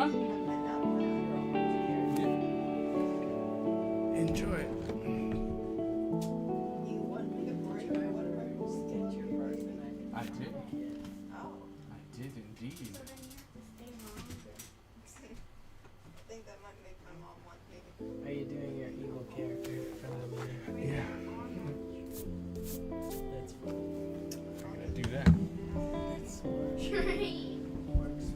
fun. Enjoy it. I did. I did indeed. Are you doing your evil character for the movie? Yeah. That's fun. I'm gonna do that. That's smart. Works.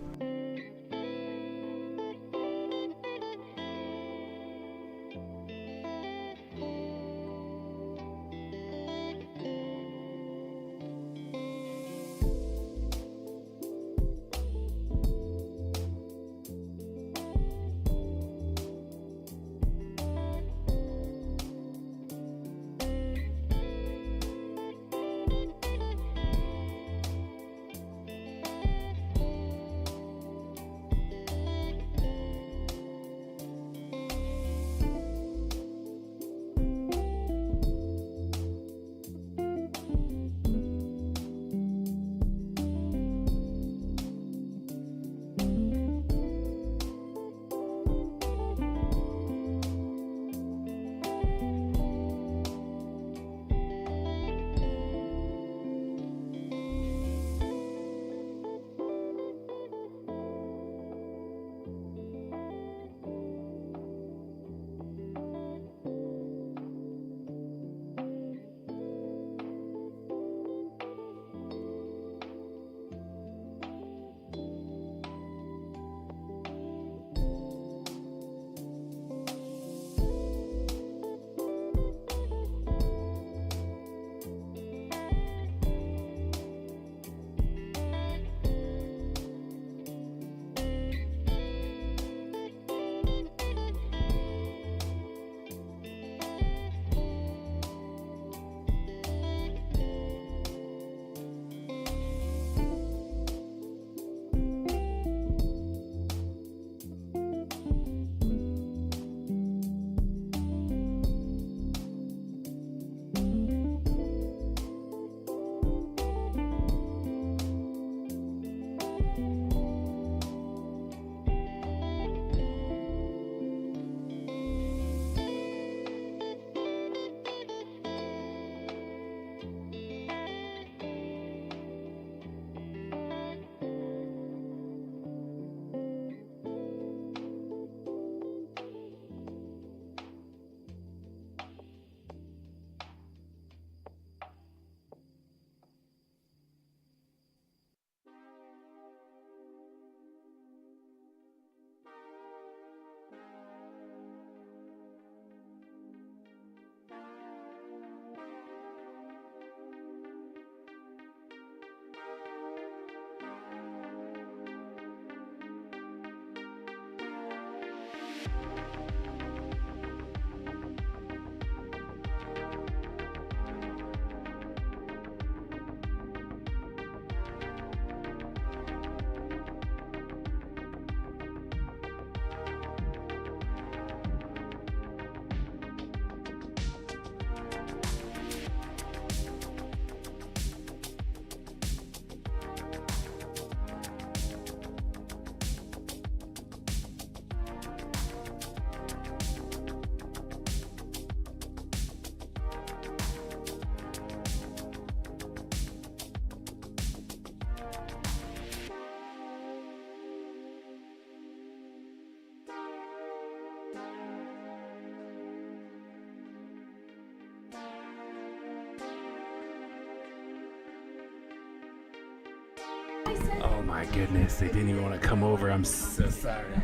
Oh my goodness, they didn't even want to come over. I'm so sorry. I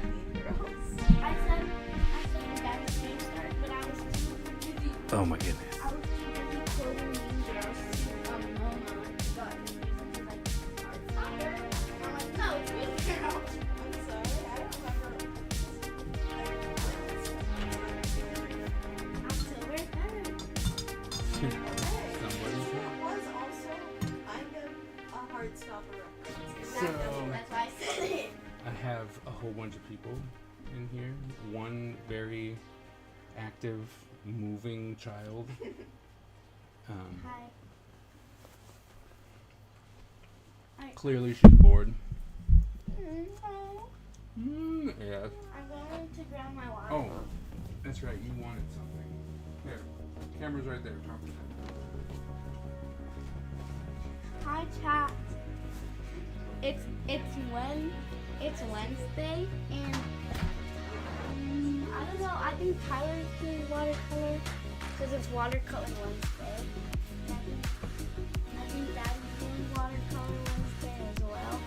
said you guys may start, but I was too busy. Oh my goodness. I was too busy quoting Mean Girls to Mona, but she's like, it's not her. I'm like, no, it's Mean Girls. I'm sorry, I don't remember. October 3rd. It was also kind of a hard stopper reference. So, That's why I said it. I have a whole bunch of people in here. One very active, moving child. Hi. Clearly she's bored. No. Yeah. I'm going to grab my water. Oh, that's right. You wanted something. Here, camera's right there. Talk to them. Hi, chat. It's Wednesday, and I don't know. I think Tyler's doing watercolor because it's Watercolor Wednesday. I think Daddy's doing Watercolor Wednesday as well.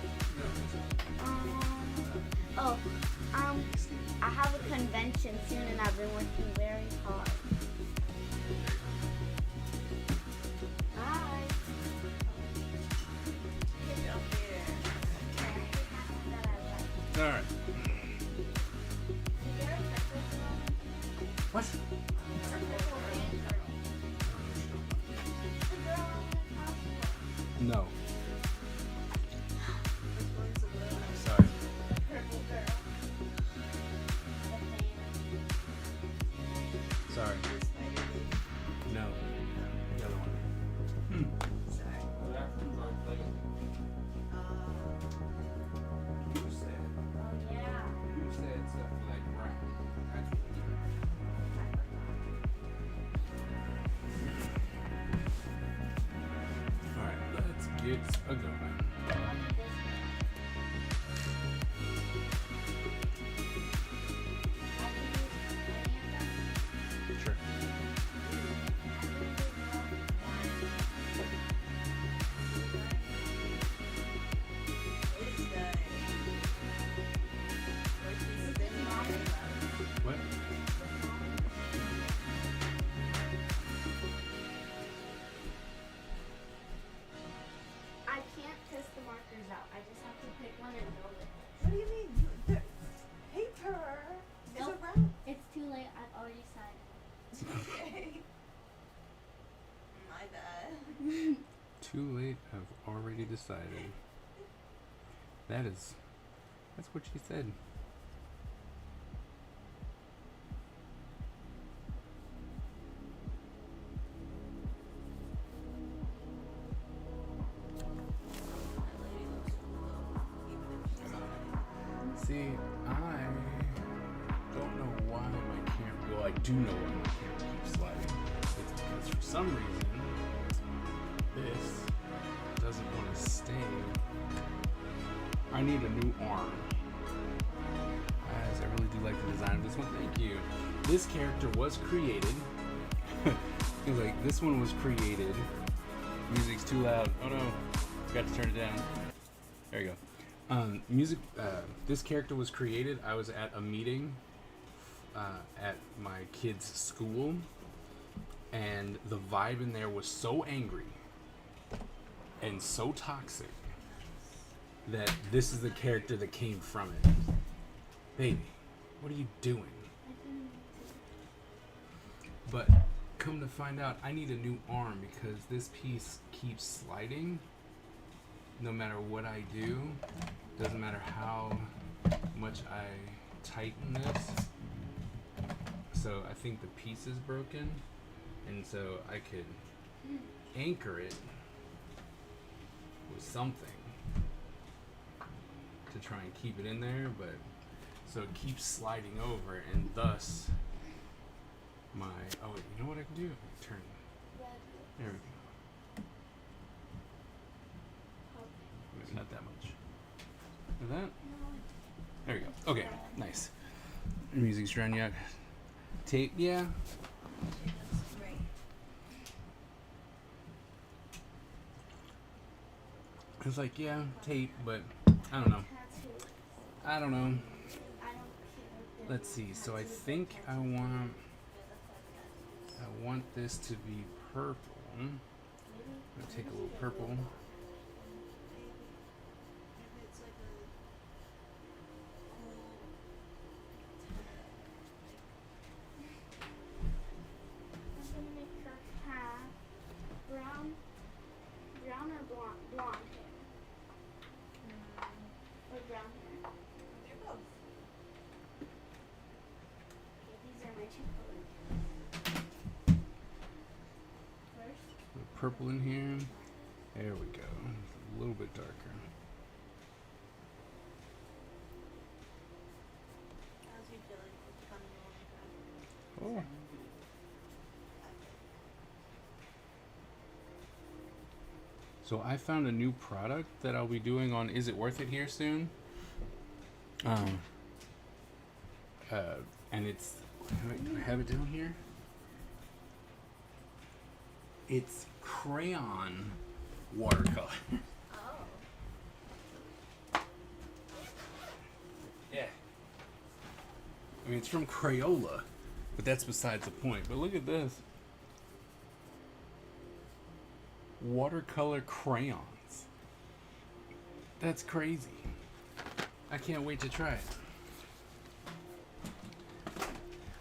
I have a convention soon, and I've been working very hard. Bye. Get up there. All right. What? No. Sorry. Sorry. No. The other one. Who said stuff like brown? Alright, let's get a going. Sure. What? I can't test the markers out. I just have to pick one and build it. What do you mean? Paper is Nope. around. It's too late. I've already decided. Okay. My bad. Too late, I've already decided. That's what she said. See, I don't know why my camera, well, I do know why my camera keeps sliding. It's because for some reason, this doesn't want to stay. I need a new arm. As I really do like the design of this one. Thank you. This character was created. It was like, this one was created. Music's too loud. Oh no. Forgot to turn it down. There you go. This character was created. I was at a meeting at my kid's school, and the vibe in there was so angry and so toxic that this is the character that came from it. Baby, what are you doing? But come to find out, I need a new arm because this piece keeps sliding no matter what I do. Doesn't matter how much I tighten this. So I think the piece is broken, and so I could anchor it with something to try and keep it in there, but so it keeps sliding over, and thus my, oh wait, you know what I can do? I can turn, there we go. Maybe not that much. Like that? There we go. Okay, nice. Music's run, yeah. Tape, yeah. It's like, yeah, tape, but I don't know. I don't know. Let's see. So I think I want this to be purple. I'm gonna take a little purple. Brown or blonde hair? Or brown hair? They're both. Okay, these are my two colors. First, Purple in here. There we go. A little bit darker. Yeah. So I found a new product that I'll be doing on Is It Worth It here soon. Um, and it's, do I have it down here? It's crayon watercolor. Oh. Yeah. I mean, it's from Crayola, but that's besides the point. But look at this. Watercolor crayons. That's crazy. I can't wait to try it.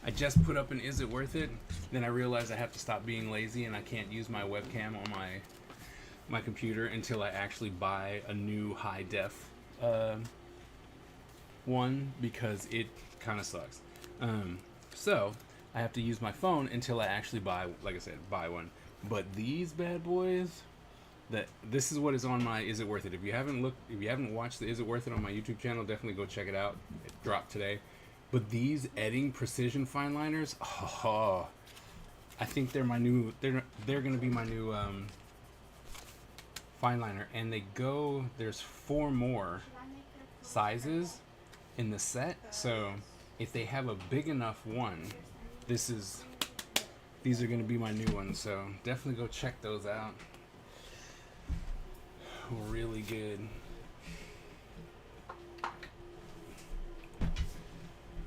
I just put up an Is It Worth It? Then I realized I have to stop being lazy and I can't use my webcam on my computer until I actually buy a new high def one because it kind of sucks. So I have to use my phone until I actually buy, like I said, buy one. But these bad boys, this is what is on my Is It Worth It? If you haven't watched the Is It Worth It on my YouTube channel, definitely go check it out. It dropped today. But these Edding Precision fine liners, I think they're my new. They're gonna be my new fine liner, and there's 4 more sizes in the set. So if they have a big enough one, these are gonna be my new ones. So definitely go check those out. Really good.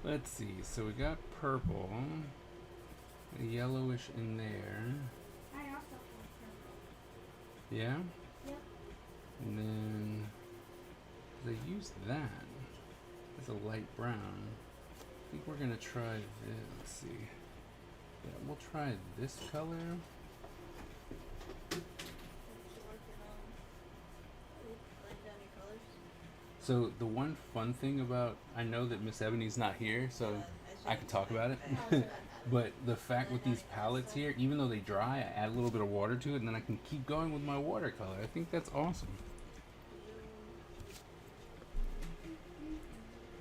Let's see. So we got purple, a yellowish in there. I also have purple. Yeah. Yep. And then they used that. It's a light brown. I think we're gonna try this. Let's see. Yeah, we'll try this color. So the one fun thing about, I know that Miss Ebony's not here, so I can talk about it. But the fact with these palettes here, even though they dry, I add a little bit of water to it, and then I can keep going with my watercolor. I think that's awesome.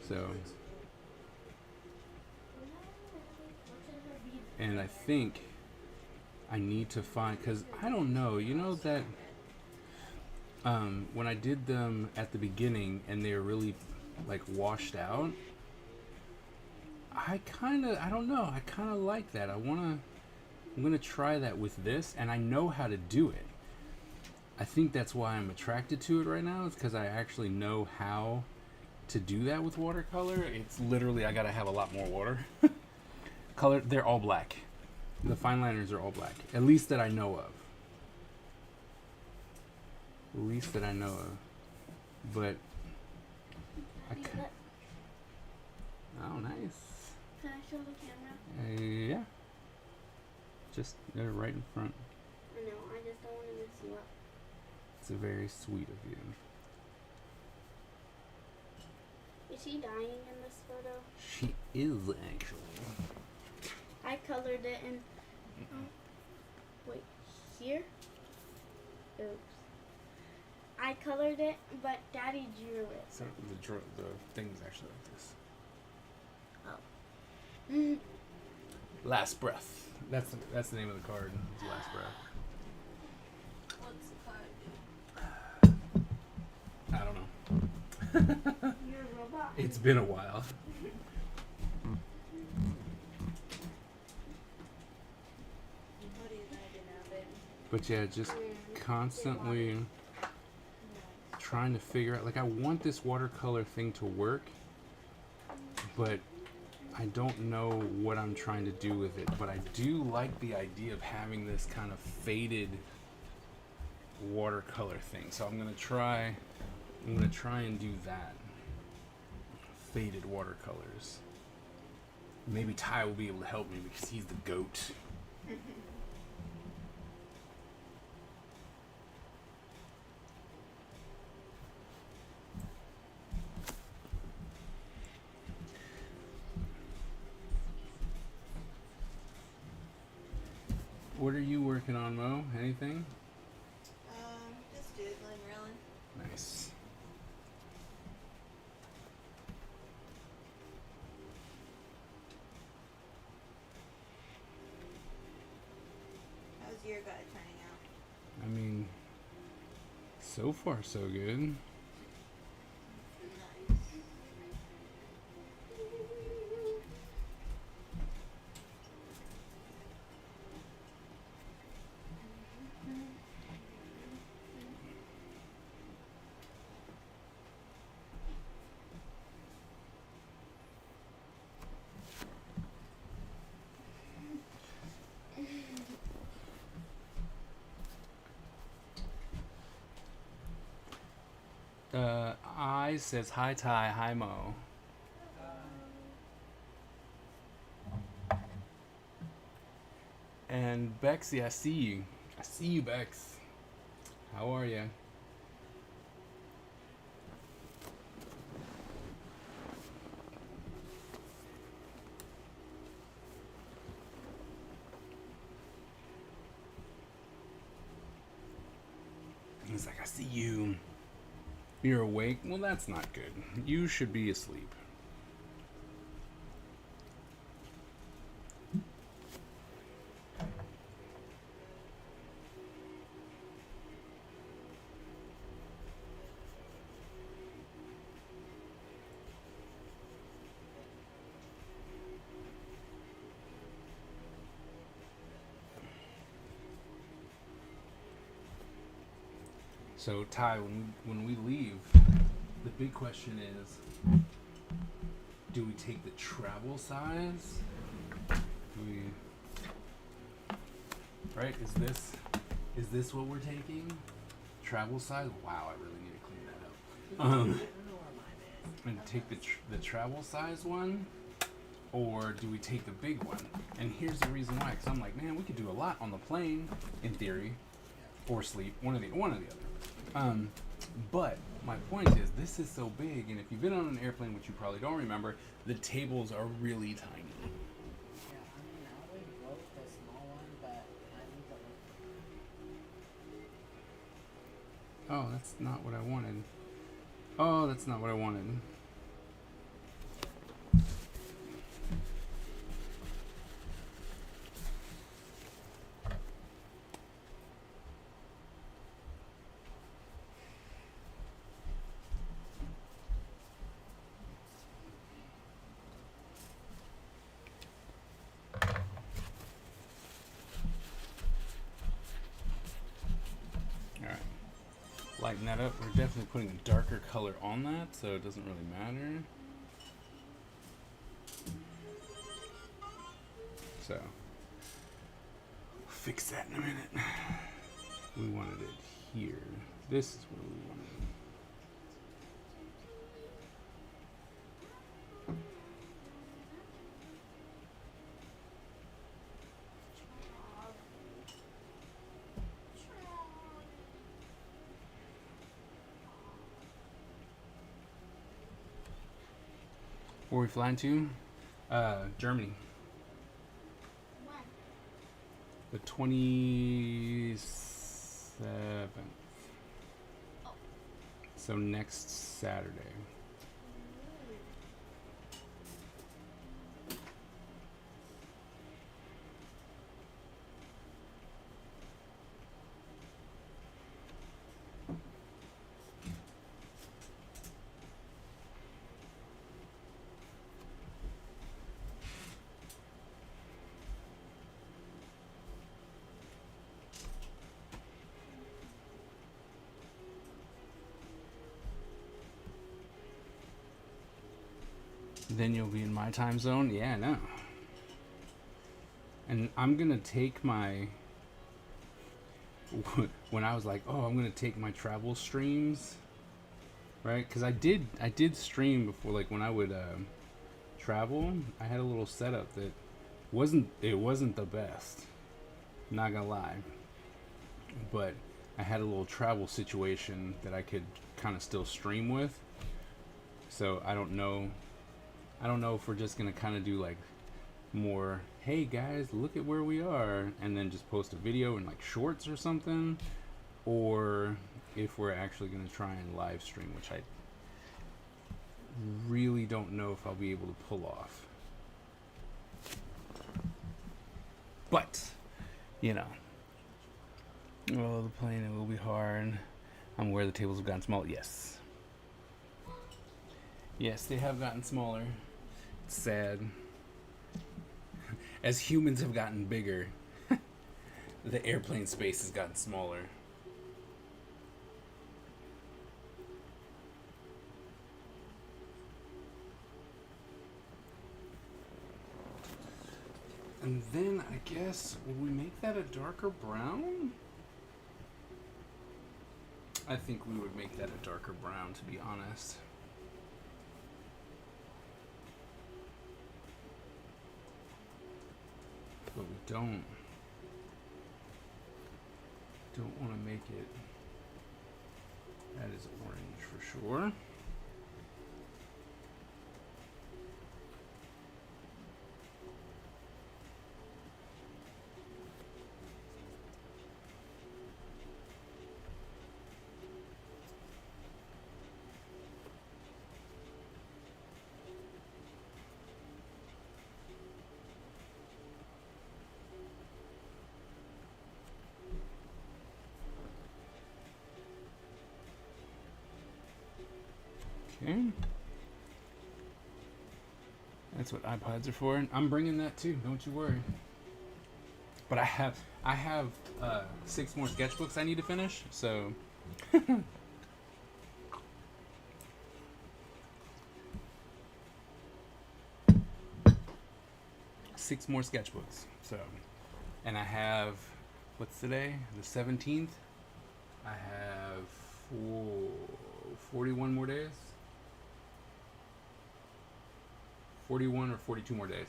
So, and I think I need to find, because I don't know, you know that when I did them at the beginning and they were really like washed out, I don't know, I kind of like that. I'm gonna try that with this, and I know how to do it. I think that's why I'm attracted to it right now, is because I actually know how to do that with watercolor. It's literally, I gotta have a lot more water. Color, they're all black. The fine liners are all black, at least that I know of. Least that I know of, but oh, nice. Can I show the camera? Yeah, just they're right in front. I know, I just don't want to mess you up. It's very sweet of you. Is she dying in this photo? She is actually. I colored it in. Wait, here? Oops. I colored it, but Daddy drew it. So the thing's actually like this. Oh. Last breath. That's the name of the card. It's Last Breath. What's the card do? I don't know. You're a robot. It's been a while. What are you gonna do now, baby? But yeah, just constantly trying to figure out, like, I want this watercolor thing to work, but I don't know what I'm trying to do with it. But I do like the idea of having this kind of faded watercolor thing. So I'm gonna try and do that. Faded watercolors. Maybe Ty will be able to help me because he's the goat. What are you working on, Mo? Anything? Just doodling, really. Nice. your gut turning out? I mean, so far so good. Nice. I says hi Ty, hi Mo. And Bexy, I see you. I see you, Bex. How are you? He's like, I see you. You're awake? Well, that's not good. You should be asleep. So, Ty, when we leave, the big question is, do we take the travel size? Do we, right? Is this what we're taking? Travel size? Wow, I really need to clean that up. And take the travel size one, or do we take the big one? And here's the reason why, because I'm like, man, we could do a lot on the plane, in theory, or sleep, one or the other. But my point is, this is so big, and if you've been on an airplane, which you probably don't remember, the tables are really tiny. Yeah, I mean, I would vote the small one, but I think the Oh, that's not what I wanted. Oh, that's not what I wanted. Alright. Lighten that up. We're definitely putting a darker color on that, so it doesn't really matter. So, we'll fix that in a minute. We wanted it here. This is where we wanted it. Where are we flying to? Germany. When? The 27th. Oh. So next Saturday. Then you'll be in my time zone? Yeah, I know. And I'm gonna take my... When I was like, oh, I'm gonna take my travel streams, right? Because I did stream before, like when I would travel. I had a little setup that wasn't the best. Not gonna lie. But I had a little travel situation that I could kind of still stream with. So I don't know if we're just gonna kind of do like more, hey guys, look at where we are, and then just post a video in like shorts or something, or if we're actually gonna try and live stream, which I really don't know if I'll be able to pull off. But, you know, Oh, the plane, it will be hard. I'm aware the tables have gotten small. Yes. Yes, they have gotten smaller. It's sad. As humans have gotten bigger, the airplane space has gotten smaller. And then I guess, will we make that a darker brown? I think we would make that a darker brown, to be honest. But we don't want to make it. That is orange for sure. Okay. That's what iPods are for. I'm bringing that too. Don't you worry. But I have 6 more sketchbooks I need to finish. So. 6 more sketchbooks. So, and I have, what's today? The 17th. I have 41 more days. 41 or 42 more days.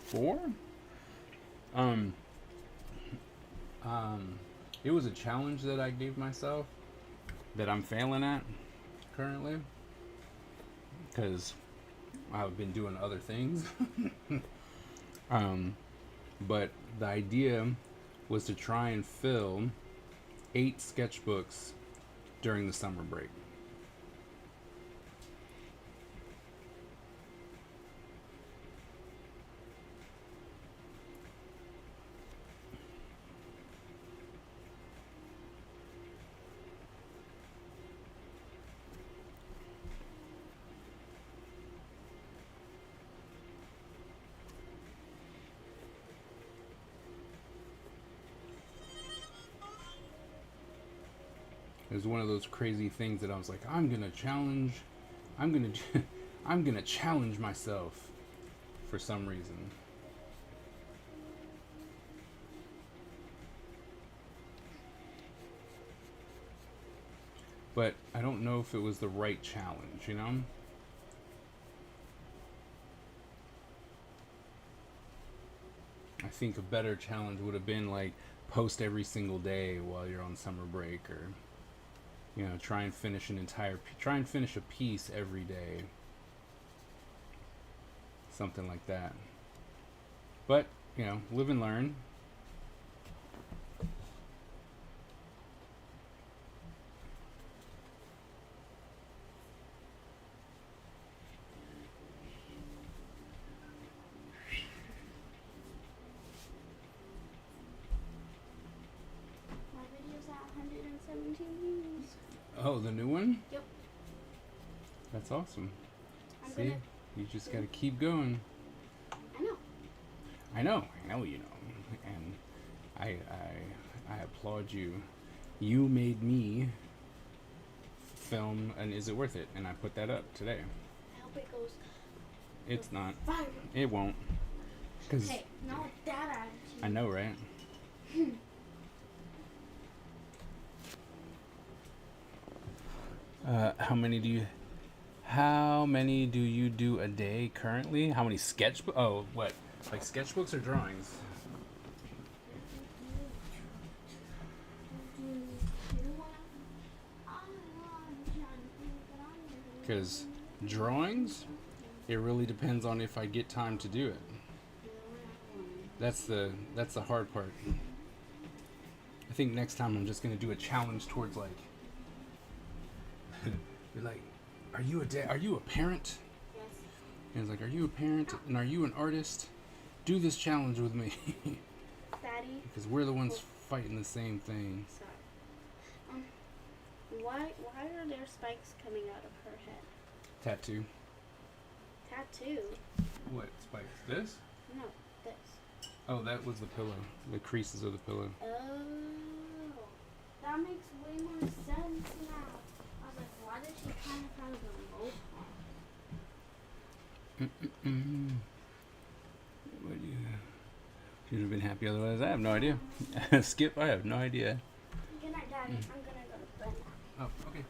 Four? It was a challenge that I gave myself that I'm failing at currently because I've been doing other things. But the idea was to try and fill 8 sketchbooks during the summer break. It was one of those crazy things that I was like, I'm gonna challenge myself for some reason. But I don't know if it was the right challenge, you know? I think a better challenge would have been like post every single day while you're on summer break, or you know, try and finish a piece every day. Something like that. But, you know, live and learn. My video's at 117 views. Oh, the new one? Yep. That's awesome. I'm See? You just gotta keep going. I know. I know you know. And I applaud you. You made me film an Is It Worth It? And I put that up today. I hope it goes It's not. viral. It won't. 'Cause Hey, not with that attitude. I know, right? How many do you do a day currently? How many sketchbooks? Oh, what? Like sketchbooks or drawings? Because drawings, it really depends on if I get time to do it. That's the hard part. I think next time I'm just gonna do a challenge towards like, you're like, are you a parent? Yes. And it's like, are you a parent and are you an artist? Do this challenge with me. Daddy. Because we're the ones fighting the same thing. Sorry. Why are there spikes coming out of her head? Tattoo. Tattoo? What spikes? This? No, this. Oh, that was the pillow. The creases of the pillow. Oh, that makes way more sense now. I was like, why did she kind of have a mohawk? What do you? Should have been happy otherwise. I have no idea. Skip. I have no idea. Good night, Daddy. I'm gonna go to bed now. Oh, okay.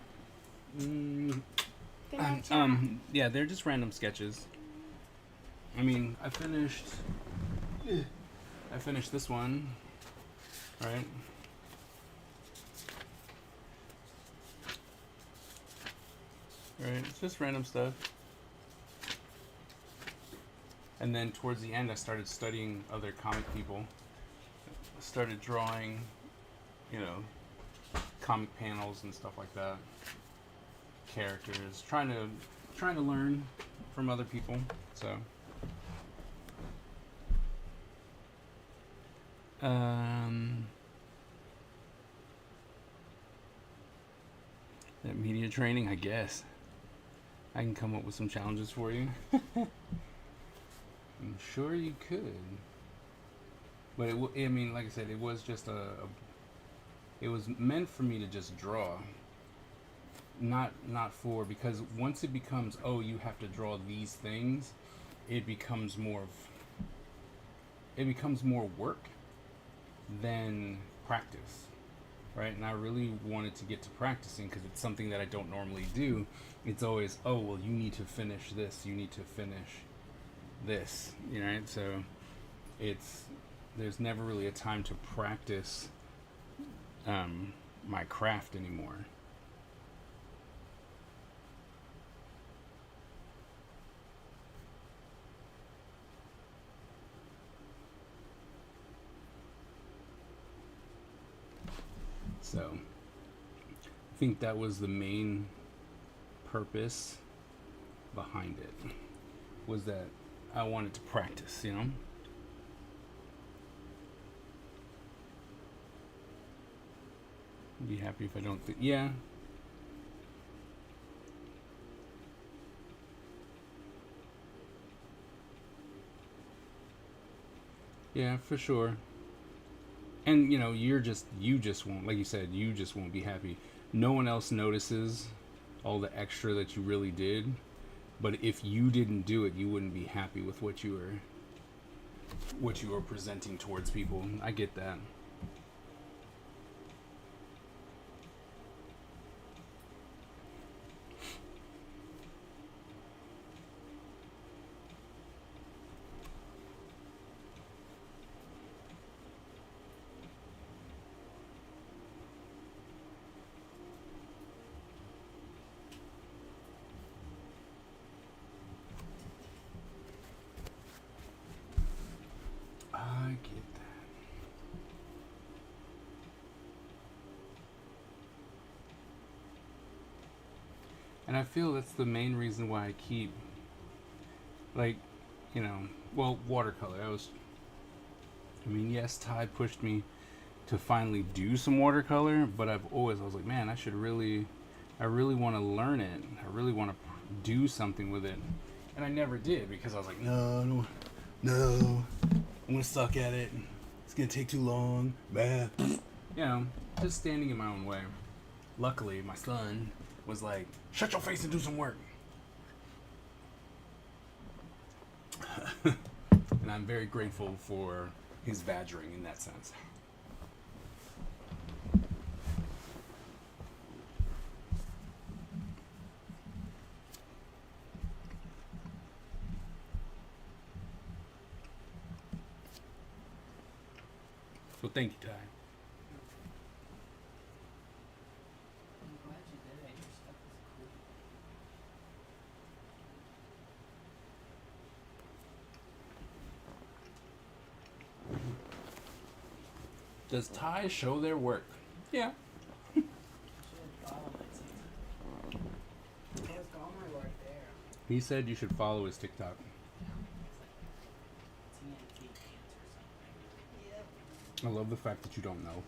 Good night, Dad. Yeah, they're just random sketches. I mean, I finished this one, right? Right, it's just random stuff. And then towards the end, I started studying other comic people. I started drawing, comic panels and stuff like that. Characters, trying to learn from other people. So, that media training, I guess. I can come up with some challenges for you. I'm sure you could. But I mean, like I said, it was just it was meant for me to just draw. Not for, because once it becomes, oh, you have to draw these things, it becomes more work than practice. Right? And I really wanted to get to practicing because it's something that I don't normally do. It's always, oh, well, you need to finish this, you need to finish this, right? So there's never really a time to practice my craft anymore. So I think that was the main purpose behind it, was that I wanted to practice, Be happy if I don't think, yeah. Yeah, for sure. And you just won't, like you said, you just won't be happy. No one else notices all the extra that you really did. But if you didn't do it, you wouldn't be happy with what you were presenting towards people. I get that. I get that. And I feel that's the main reason why I keep, watercolor. Yes, Ty pushed me to finally do some watercolor, but I was like, man, I really want to learn it. I really want to do something with it. And I never did, because I was like, no, I'm gonna suck at it. It's gonna take too long. Bah. Just standing in my own way. Luckily, my son was like, shut your face and do some work. And I'm very grateful for his badgering in that sense. So thank you, Ty. I'm glad you did it. Your stuff is Does Ty show their work? Yeah. You should follow my TikTok. Post all my work there. He said you should follow his TikTok. TNT Ants or something. Yep. I love the fact that you don't know.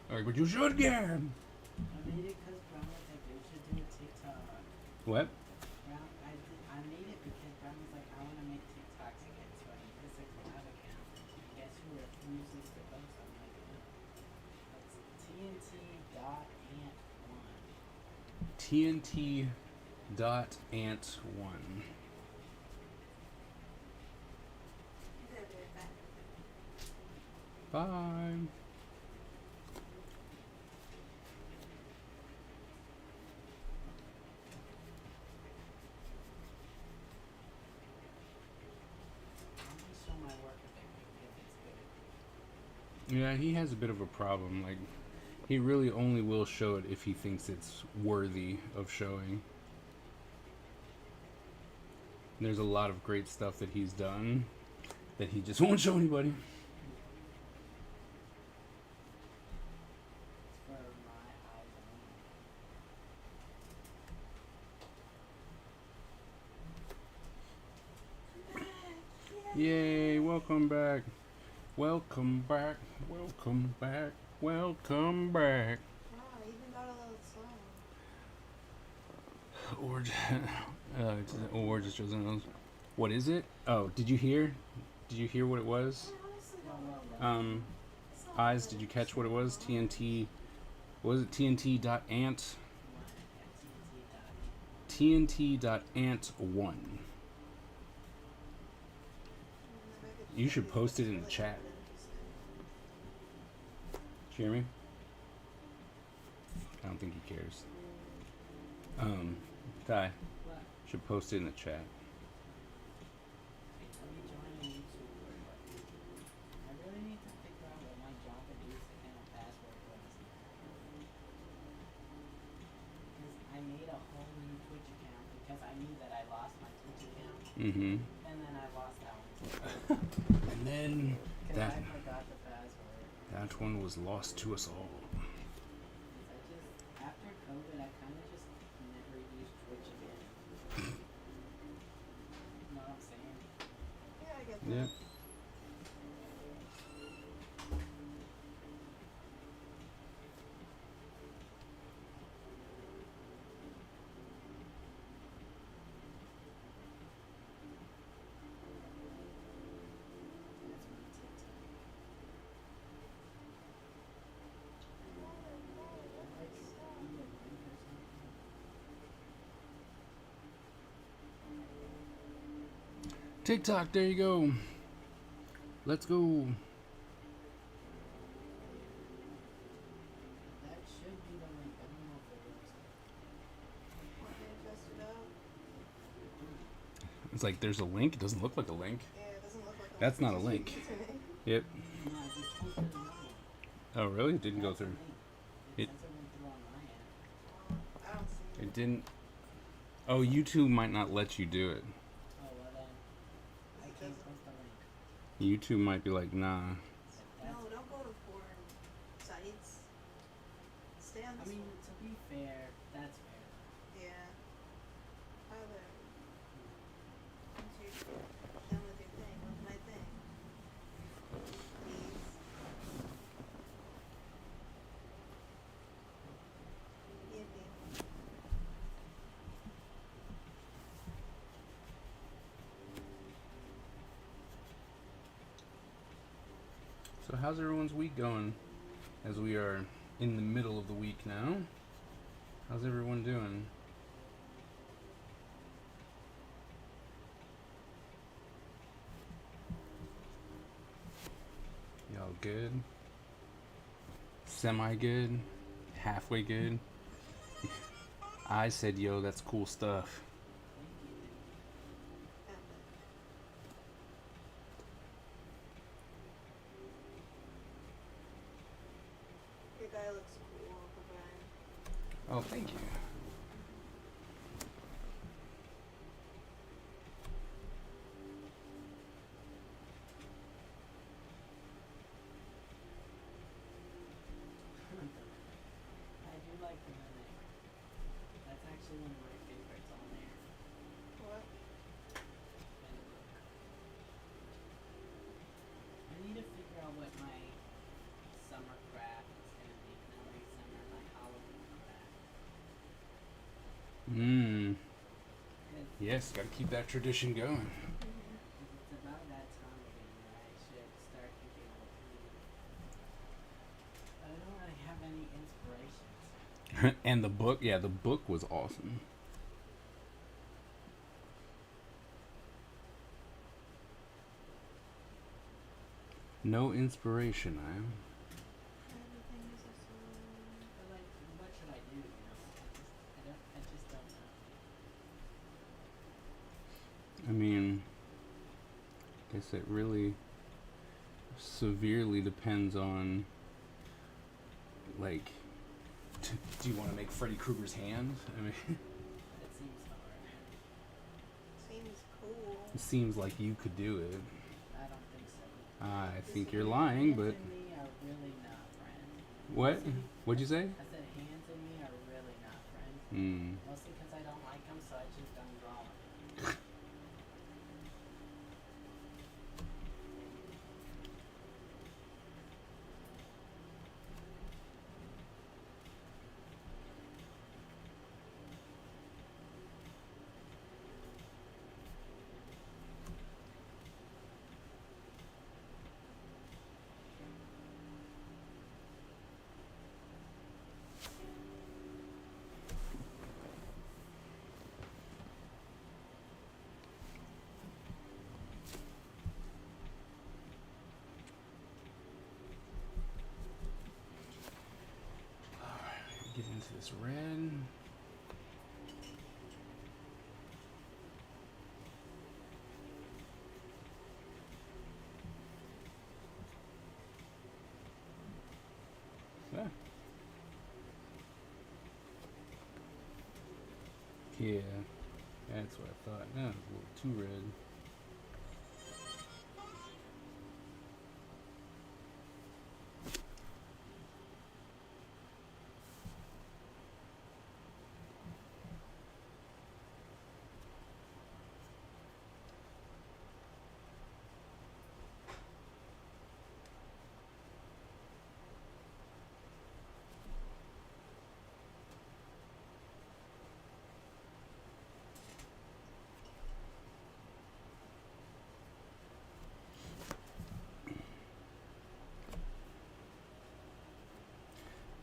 Like, but you should get. I made it because Brown was like, we should do a TikTok. What? I made it because Brown was like, I want to make TikToks again, so I need this collab account. And guess who refuses to post? I'm like, that's TNT.ant1. TNT.ant1. Be right back. Bye. I'm gonna show my work if it's good. Yeah, he has a bit of a problem. Like, he really only will show it if he thinks it's worthy of showing. There's a lot of great stuff that he's done that he just won't show anybody. It's for my eyes only. Yay, welcome back. Welcome back. Welcome back. Welcome back. Wow, I even got a little song. Or just doesn't know. What is it? Oh, did you hear? Did you hear what it was? I honestly don't know. It's not Eyes, good. did you catch what it was? TNT. What was it? TNT.ant. TNT.ant1. You should post it in the chat. Did you hear me? I don't think he cares. Ty, What? should post it in the chat. Let me join a YouTube or what? I really need to figure out what my Java Juice account password was. Because I made a whole new Twitch account because I knew that I lost my Twitch account. Mm-hmm. And then I lost that one too. And then Because that I forgot the password. that one was lost to us all. 'Cause I just, after COVID, I kind of just never used Twitch again. You know what I'm saying? Yeah, I get that. Yeah. That's my TikTok. Like, be a link or something. TikTok, there you go. Let's go. That should be the link. I don't know if it works. Want me to test it out? It's like there's a link. It doesn't look like a link. Yeah, it doesn't look like a That's not a It's link. just username. Yep. No, I just posted another one. Oh, really? It didn't go That's a through. link. It- It says it went through on my end. I don't see It didn't. Oh, YouTube might not let you do it. Oh, well then. I It can't doesn't- post the link. YouTube might be like, nah. No, don't go to foreign sites. Stay on I this mean, one. to be fair, that's fair. Yeah. Tyler. Once you're done with your thing, with my thing. Please. Yippee. So how's everyone's week going? As we are in the middle of the week now. How's everyone doing? Y'all good? Semi good? Halfway good? I said, yo, that's cool stuff. Your guy looks cool, Uncle Brian. Oh, thank you. Mmm. 'Cause Yes, gotta keep that tradition going. it's about that time again where I should start thinking of a theme. But I don't really have any inspirations. And the book, yeah, the book was awesome. No inspiration, I am. Everything is a song. But like, what should I do? I just don't know. I mean, I guess it really severely depends on, like, do you want to make Freddy Krueger's hand? I mean, It seems hard. Seems cool. it seems like you could do it. I don't think so. I think you're lying, but Hands and me are really not friends. what? What'd you say? I said hands and me are really not friends. Hmm. Mostly because I don't like them, so I just don't draw them. Get into this red. So. Yeah, that's what I thought. No, it's a little too red.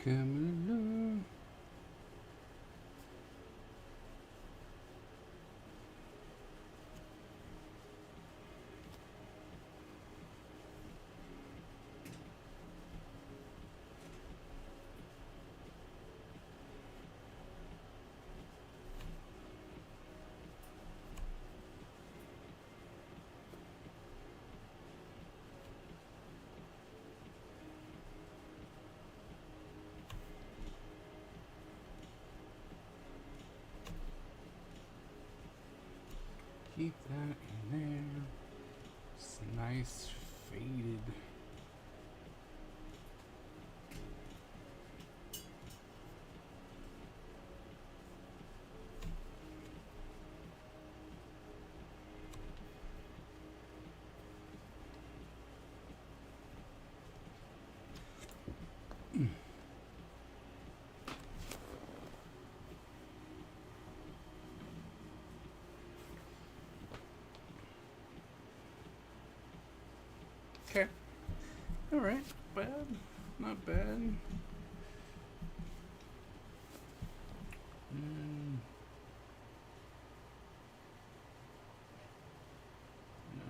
Coming along. Keep that in there. It's nice faded. Okay. All right. Bad. Not bad. Mm. No.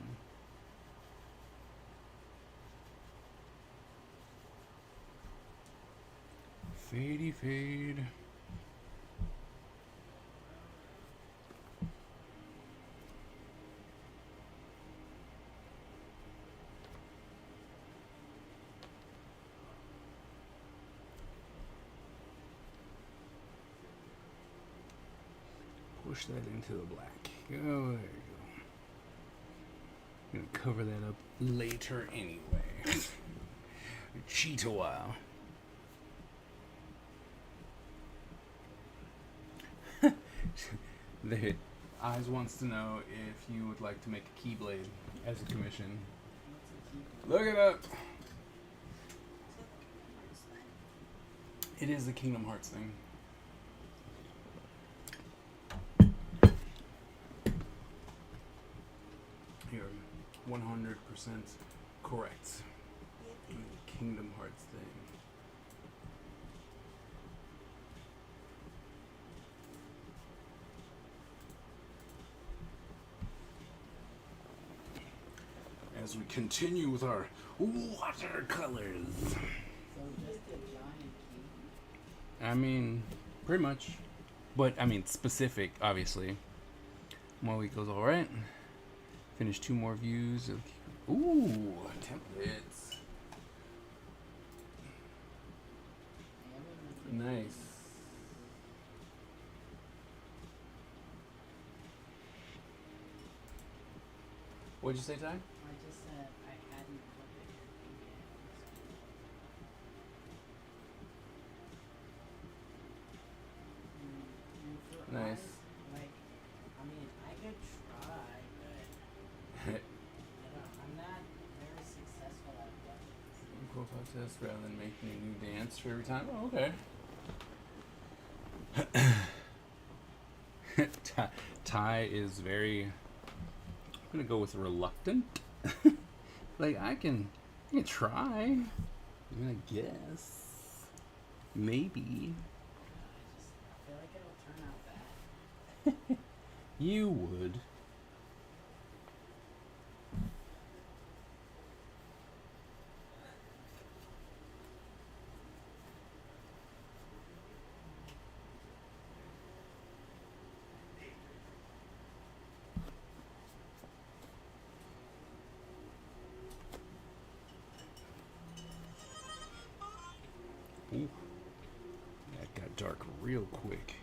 Fadey fade. Push that into the black. Oh, there you go. Gonna cover that up later anyway. Cheat a while. The Eyes wants to know if you would like to make a keyblade as a commission. Look it up. It is the Kingdom Hearts thing. correct. Kingdom Hearts thing. As we continue with our watercolors. So just a giant key. I mean, pretty much. But, I mean, specific, obviously. One week goes alright. Finish 2 more views. Ooh, templates. Nice. What'd you say, Ty? I just said I hadn't looked at your thing yet. For Nice. art, like, I mean, I could try, but I'm not very successful at buttons. Profile test rather than making a new dance for every time. Oh, okay. Ty is very. I'm gonna go with reluctant. Like I can try. I'm gonna guess. Maybe. I feel like it'll turn out bad. You would. Ooh. That got dark real quick.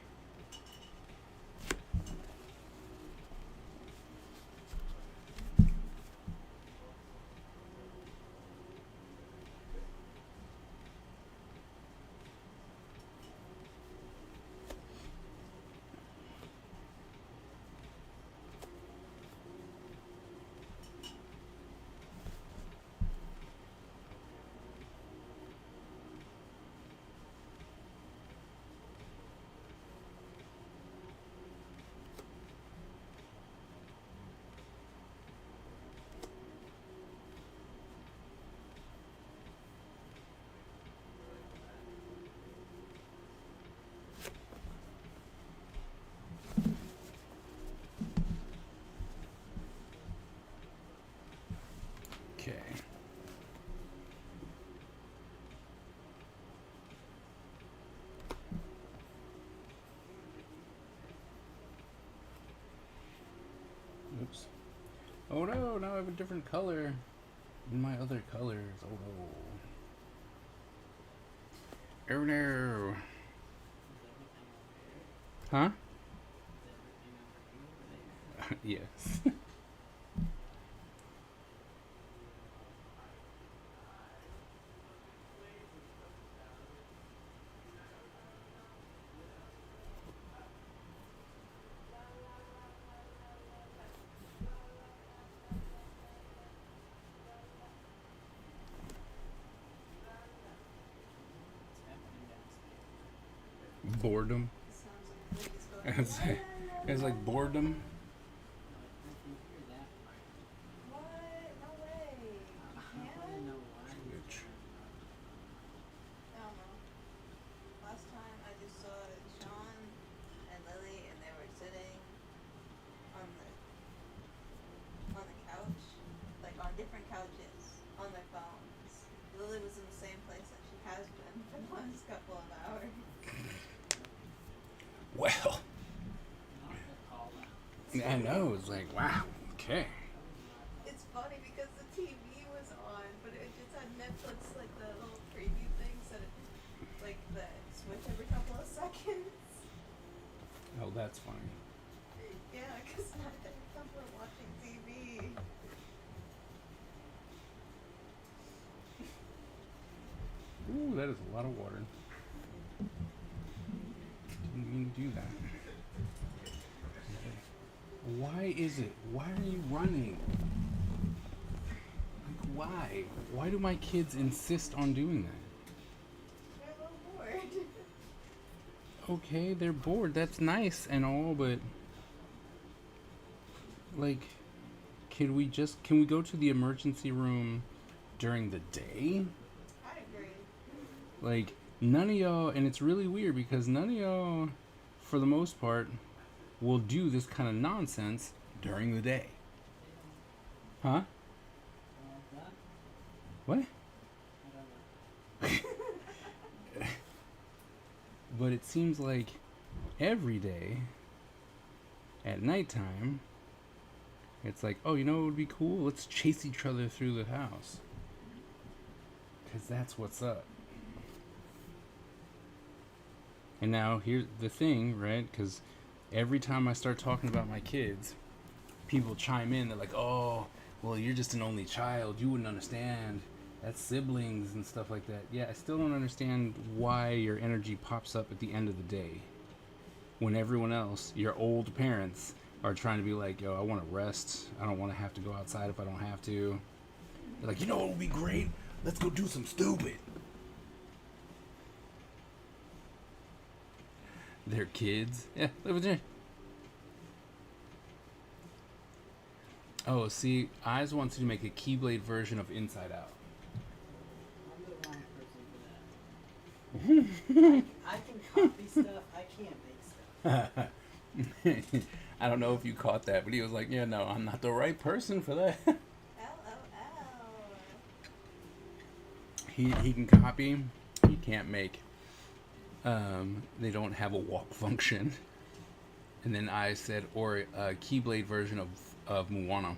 Okay. Oops. Oh no, now I have a different color in my other colors. Oh no. Oh no. Huh? Yes. Boredom. It's like boredom. What? No way. You can? Which I don't know. Last time I just saw Sean and Lily and they were sitting on the couch, like on different couches, on their phones. Lily was in the same place that she has been for the last couple of hours. well, I know. It's like wow. Okay. It's funny because the TV was on, but it just had Netflix, like the little preview thing, said it, like the switch every couple of seconds. Oh, that's funny. Yeah, because not every time we're watching TV. Ooh, that is a lot of water. Didn't mean to do that. Why is it? Why are you running? Like, why? Why do my kids insist on doing that? They're a little bored. Okay, they're bored. That's nice and all, but like, can we go to the emergency room during the day? I agree. Like, none of y'all, and it's really weird because none of y'all, for the most part, will do this kind of nonsense during the day. Huh? That? What? I don't know. But it seems like every day at nighttime, it's like, oh, you know what would be cool? Let's chase each other through the house. Because that's what's up. And now here's the thing, right? Because every time I start talking about my kids, people chime in. They're like, oh, well, you're just an only child. You wouldn't understand. That's siblings and stuff like that. Yeah, I still don't understand why your energy pops up at the end of the day. When everyone else, your old parents, are trying to be like, yo, I want to rest. I don't want to have to go outside if I don't have to. They're like, you know what would be great? Let's go do some stupid. They're kids. Yeah, live with you. Oh, see, Eyes wants you to make a Keyblade version of Inside Out. I'm the wrong person for that. I can copy stuff. I can't make stuff. I don't know if you caught that, but he was like, yeah, no, I'm not the right person for that. LOL. He can copy, he can't make. They don't have a walk function. And then I said, or a Keyblade version of Moana.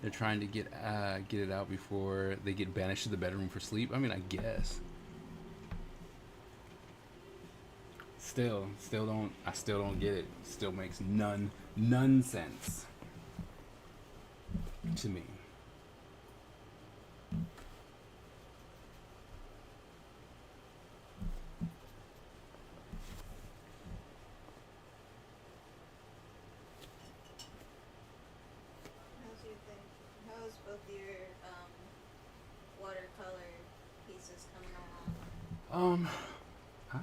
They're trying to get it out before they get banished to the bedroom for sleep. I mean, I guess. Still don't get it. Still makes none sense to me. How's your thing? How's both your watercolor pieces coming along?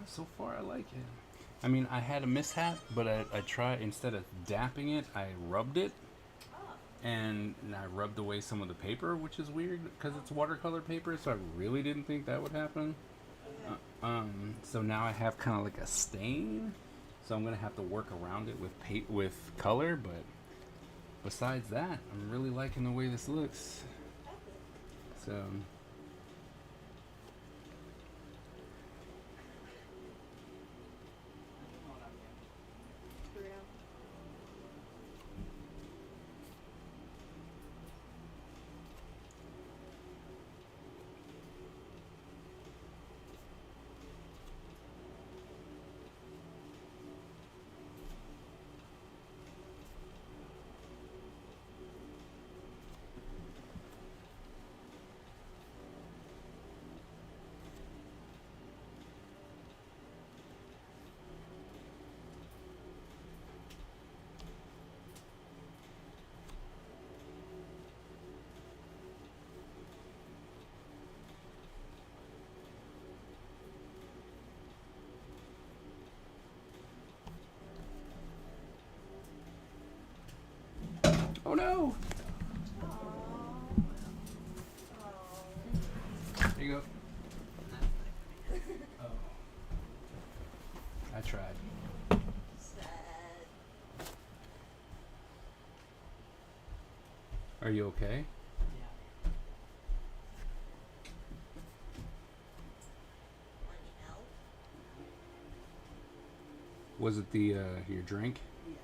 So far I like it. I mean, I had a mishap, but I tried, instead of dapping it, I rubbed it. Oh. And I rubbed away some of the paper, which is weird because it's watercolor paper, so I really didn't think that would happen. Yeah. So now I have kind of like a stain, so I'm gonna have to work around it with color. But besides that, I'm really liking the way this looks. Okay. So I don't know what I'm doing. Bruno. oh no! Aww. Oh. There you go. Oh, I tried. Sad. Are you okay? Yeah. Want any help? Was it the your drink? Yeah.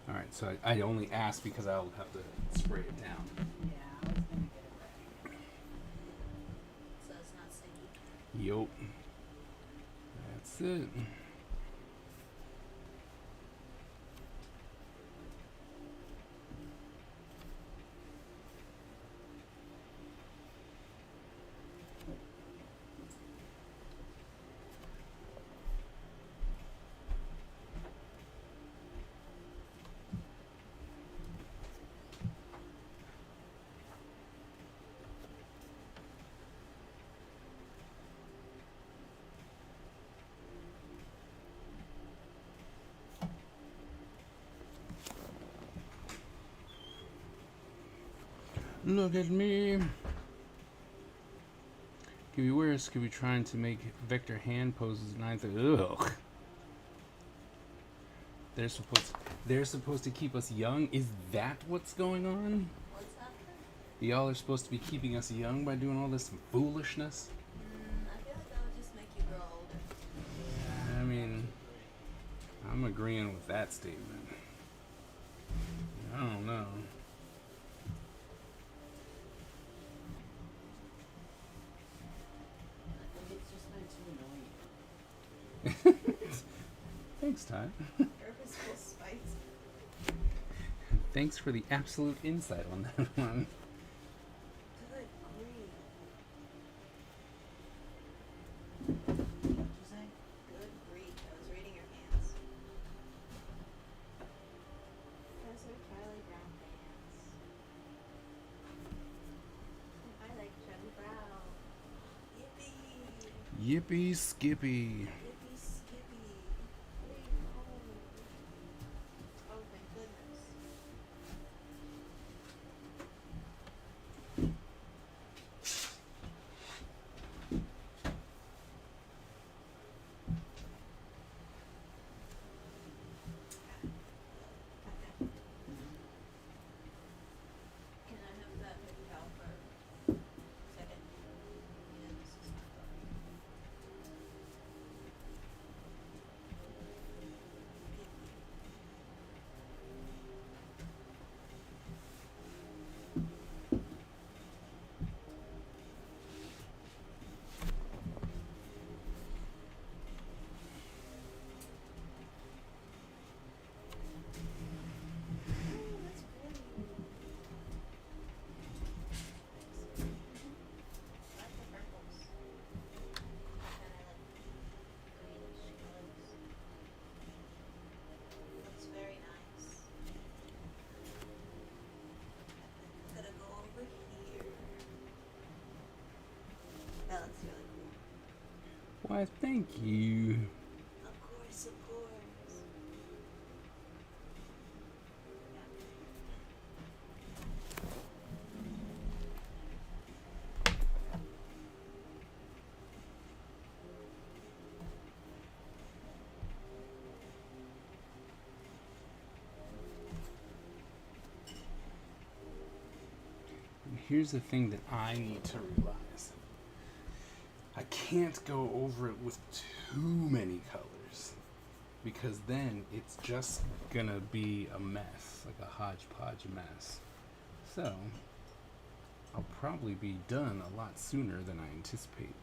All right, so I only asked because I'll have to spray it down. Yeah, I was gonna get it ready. So it's not sticky. Yup. That's it. Look at me. Could be worse. Could be trying to make vector hand poses 9th. Ugh. They're supposed to keep us young. Is that what's going on? What's happening? Y'all are supposed to be keeping us young by doing all this foolishness? I feel like that would just make you grow older. I mean, I'm agreeing with that statement. I don't know. I think it's just meant to annoy you. Thanks, Ty. Purposeful spite. Thanks for the absolute insight on that one. Good grief. What'd you say? Good grief. I was reading your hands. Professor Charlie Brown pants. I like Charlie Brown. Yippee! Yippee skippy. Yippee skippy. Wait, oh, thank goodness. Okay. Can I have that paper towel for a second? Yeah, this is not going. Oh, that's pretty. I like the purples. And I like greenish colors. Looks very nice. I'm gonna go over here. That looks really cool. Why, thank you. Of course, of course. Here's the thing that I need to realize. I can't go over it with too many colors, because then it's just gonna be a mess, like a hodgepodge mess. So, I'll probably be done a lot sooner than I anticipate.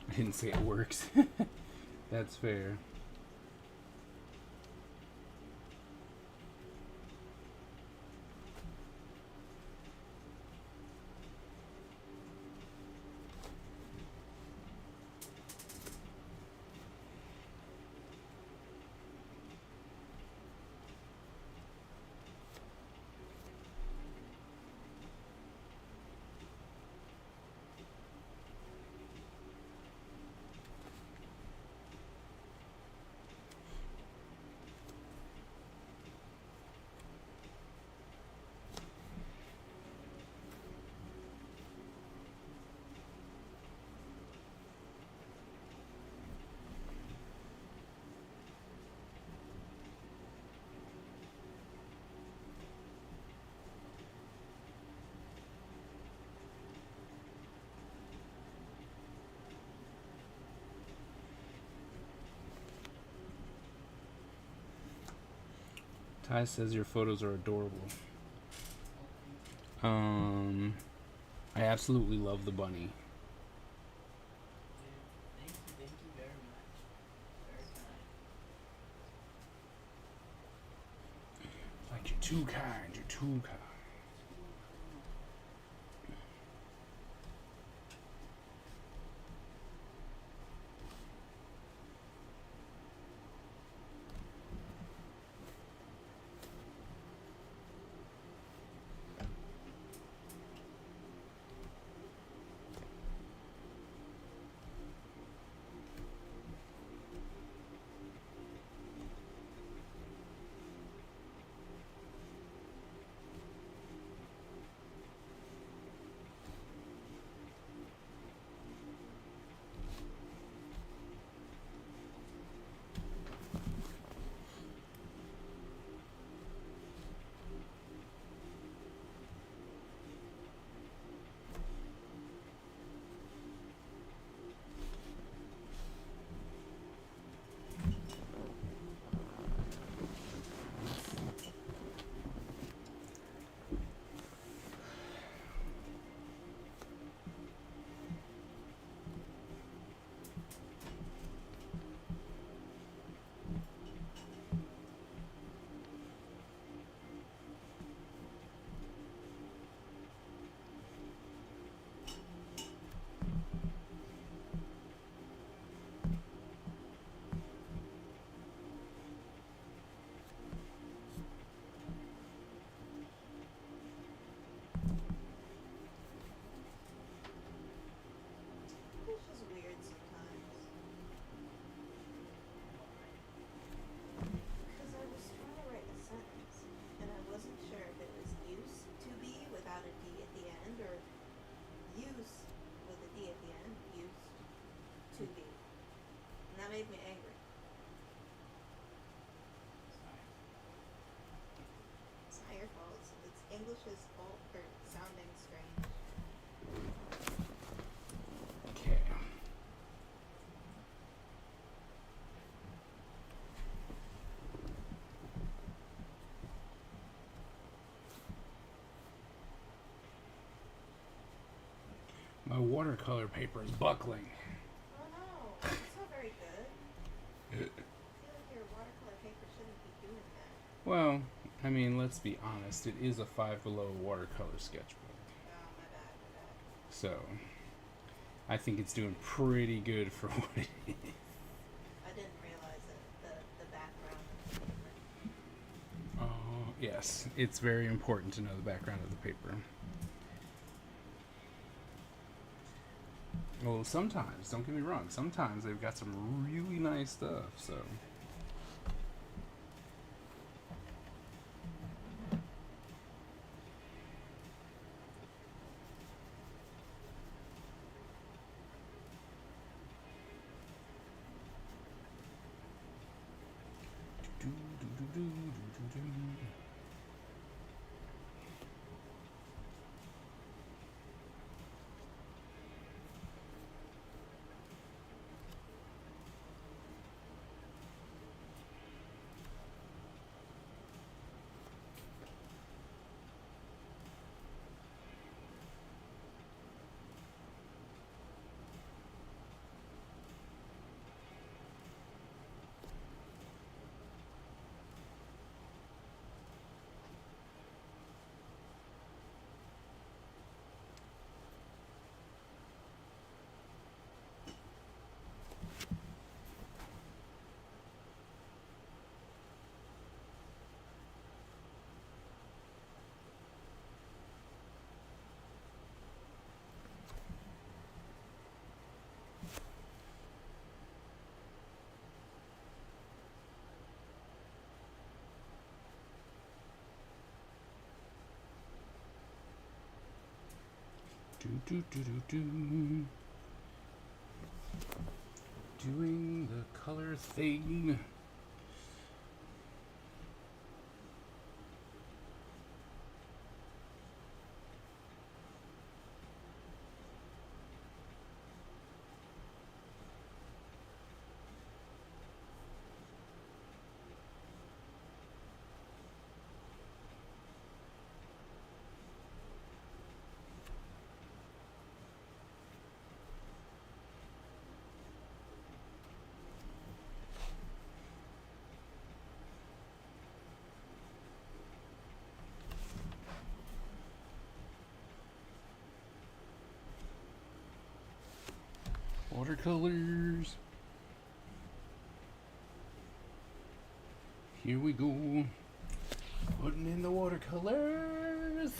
I didn't say it works. That's fair. Ty says your photos are adorable. I absolutely love the bunny. Thank you very much. Very kind. Like, you're too kind, you're too kind. is old or sounding strange. Okay. My watercolor paper is buckling. Oh no, that's not very good. I feel like your watercolor paper shouldn't be doing that. Well, I mean, let's be honest. It is a Five Below watercolor sketchbook. Oh, my bad, my bad. So, I think it's doing pretty good for what it is. I didn't realize that the background of the paper. Oh, yes. It's very important to know the background of the paper. Well, sometimes, don't get me wrong, sometimes they've got some really nice stuff, so. Doing the color thing. Watercolors. Here we go. Putting in the watercolors.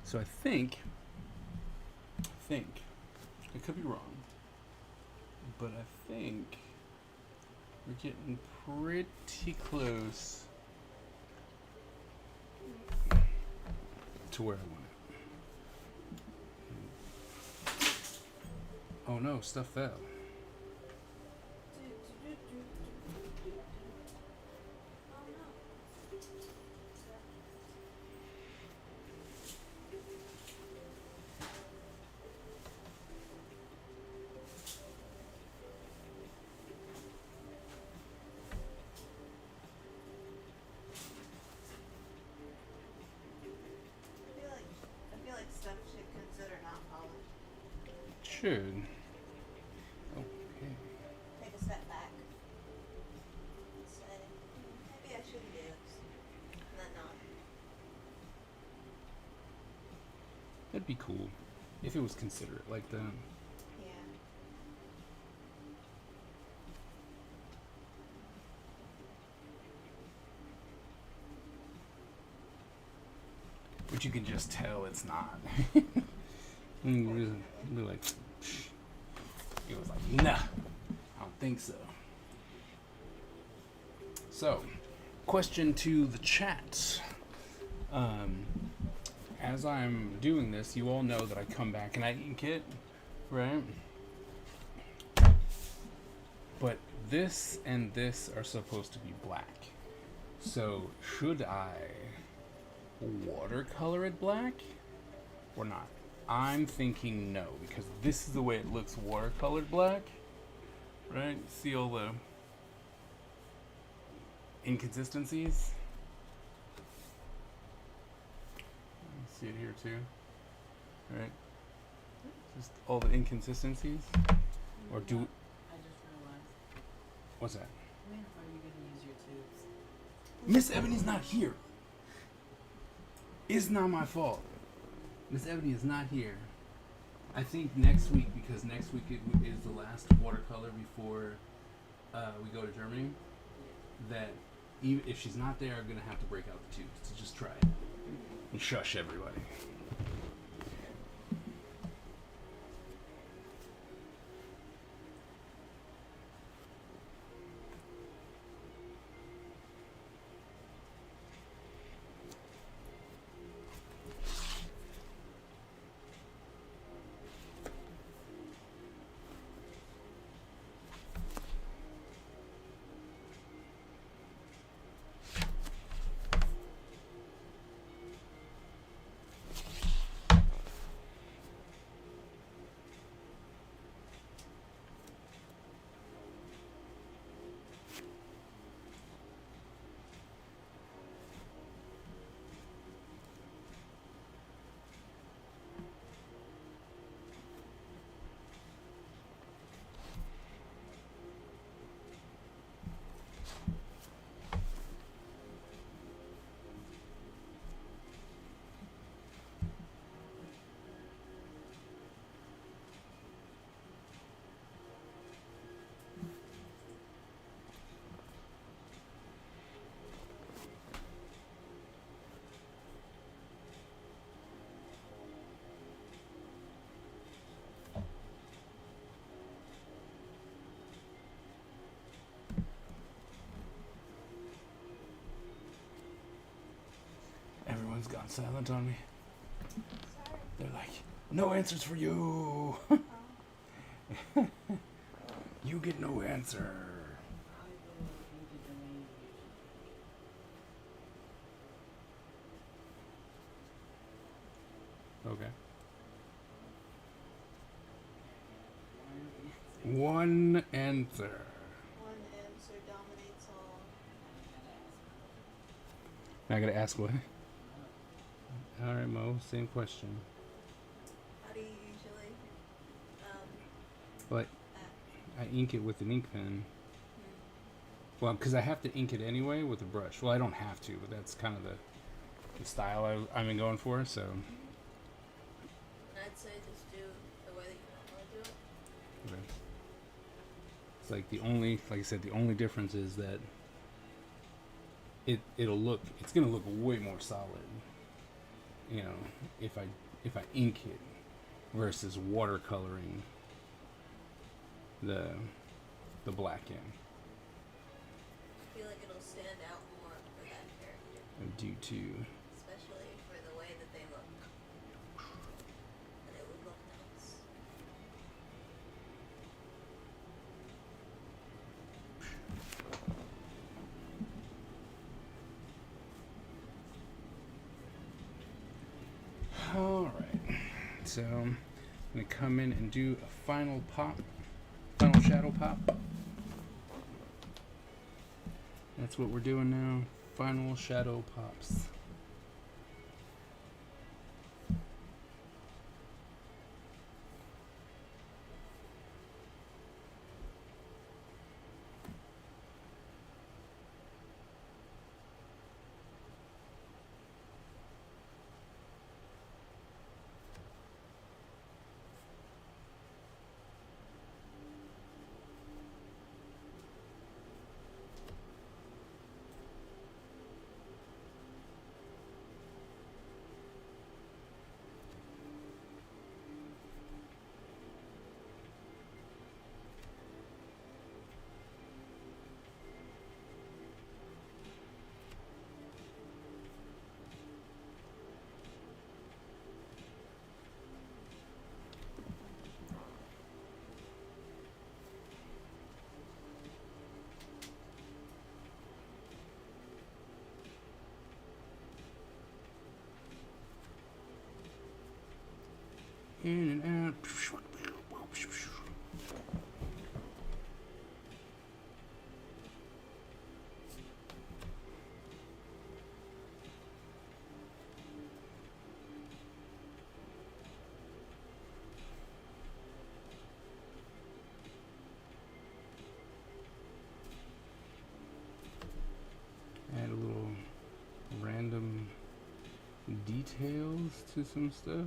So I think, I could be wrong, but I think we're getting pretty close to where I want it. Oh no, stuff fell. I feel like stuff should consider not polished. Should. Okay. Take a step back. Say, maybe I shouldn't do this. And then not. That'd be cool if it was considerate like that. Yeah. But you can just tell it's not. Be like, psh. It was like, nah, I don't think so. So, question to the chat. As I'm doing this, you all know that I come back and I ink it, right? But this and this are supposed to be black. So, should I watercolor it black or not? I'm thinking no, because this is the way it looks watercolored black, right? See all the inconsistencies? See it here too, right? Just all the inconsistencies. Or do, I just realized. what's that? When are you gonna use your tubes? Miss Ebony's not here. It's not my fault. Miss Ebony is not here. I think next week, because next week is the last watercolor before we go to Germany, that even if she's not there, I'm going to have to break out the tubes to just try it. And shush everybody. Everyone's gone silent on me. Sorry. They're like, no answers for you. Oh. You get no answer. I will need to delay you. Okay. One answer. One answer. One answer dominates all. I gotta ask what? All right, Mo. Same question. How do you usually But I ink it with an ink pen. Well, because I have to ink it anyway with a brush. Well, I don't have to, but that's kind of the style I've been going for. So. I'd say just do the way that you normally do it. Okay. It's like the only, like I said, the only difference is that it's gonna look way more solid. You know, if I ink it versus watercoloring the black in. I feel like it'll stand out more for that character, Due to especially for the way that they look. And it would look nice. all right. So I'm gonna come in and do a final shadow pop. That's what we're doing now. Final shadow pops. In and out. Add a little random details to some stuff.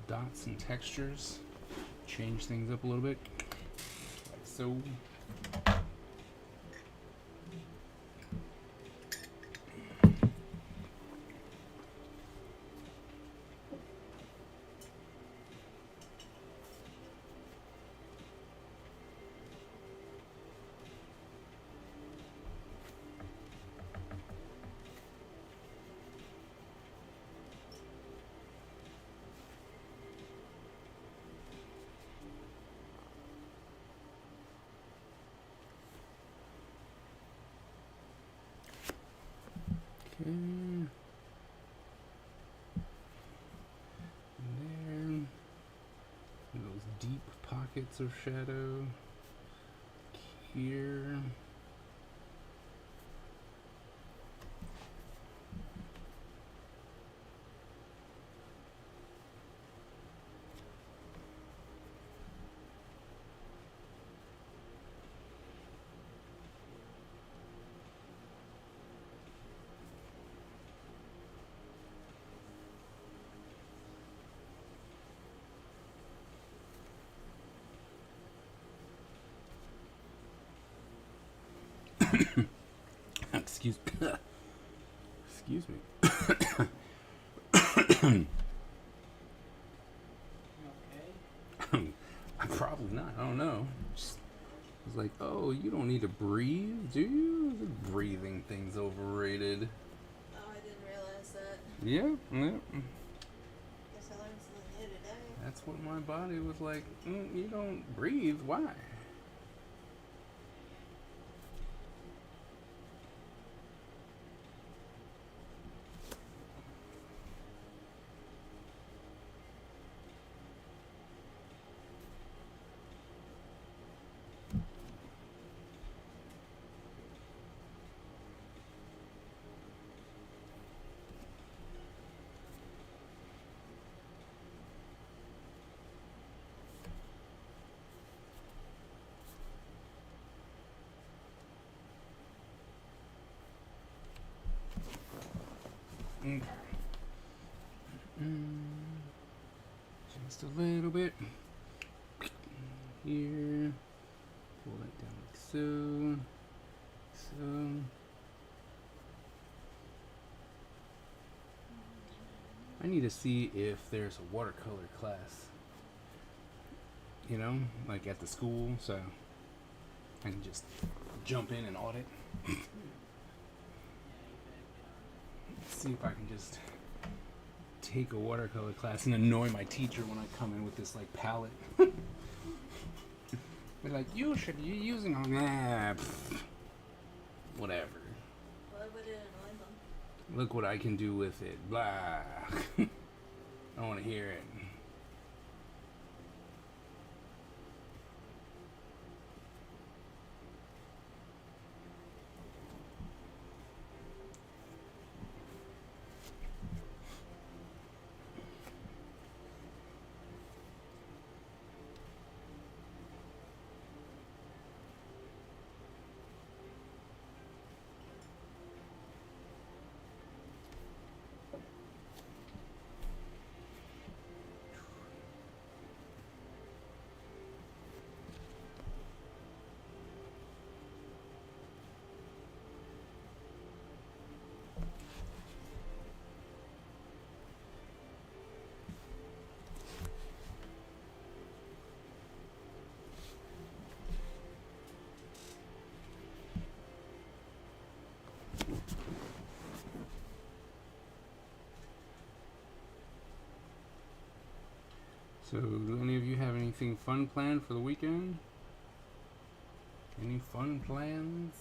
Dots and textures. Change things up a little bit. Like so. Okay. And there. Those deep pockets of shadow. Here. Excuse excuse me. You okay? Probably not. I don't know. Just, it's like, oh, you don't need to breathe, do you? The breathing thing's overrated. Oh, I didn't realize that. Yeah. Guess I learned something new today. That's what my body was like. You don't breathe. Why? Okay. Just a little bit here. Pull that down like so. So. I need to see if there's a watercolor class, you know, like at the school, so I can just jump in and audit. See if I can just take a watercolor class and annoy my teacher when I come in with this like palette. They're like, you should be using whatever. Why would it annoy them? Look what I can do with it. Blah. I don't want to hear it. So, do any of you have anything fun planned for the weekend? Any fun plans?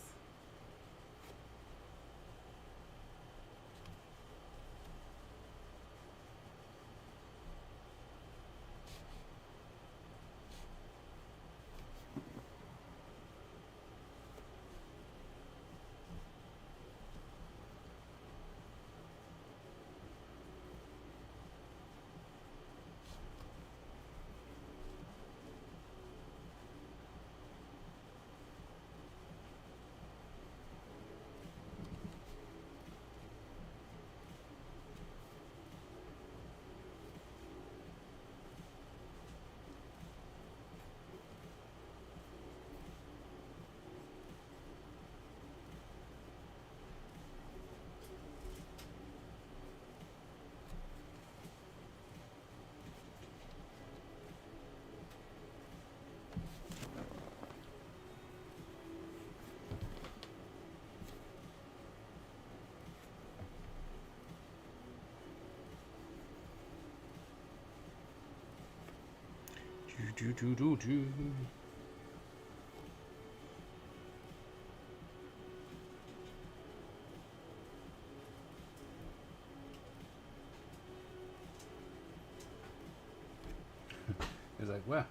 It's like, well,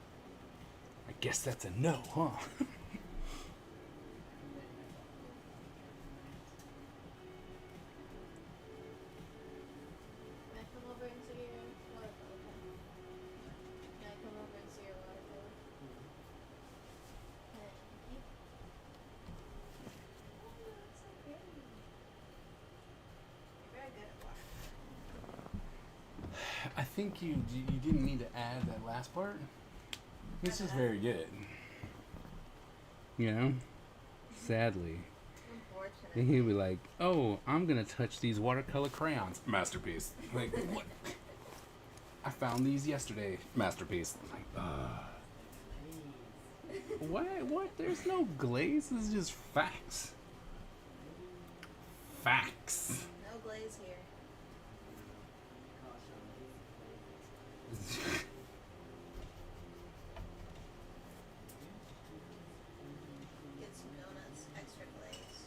I guess that's a no, huh? Can I come over and see your watercolor pen? Can I come over and see your watercolor? Thank you. Oh, that's so pretty. You're very good at watercolor. I think you didn't need to add that last part. This is very good. You know? Sadly. Unfortunately. And he'll be like, oh, I'm gonna touch these watercolor crayons. Masterpiece. Like, what? I found these yesterday. Masterpiece. Like, what? There's no glaze. This is just facts. Facts. No glaze here. Get some donuts, extra glaze.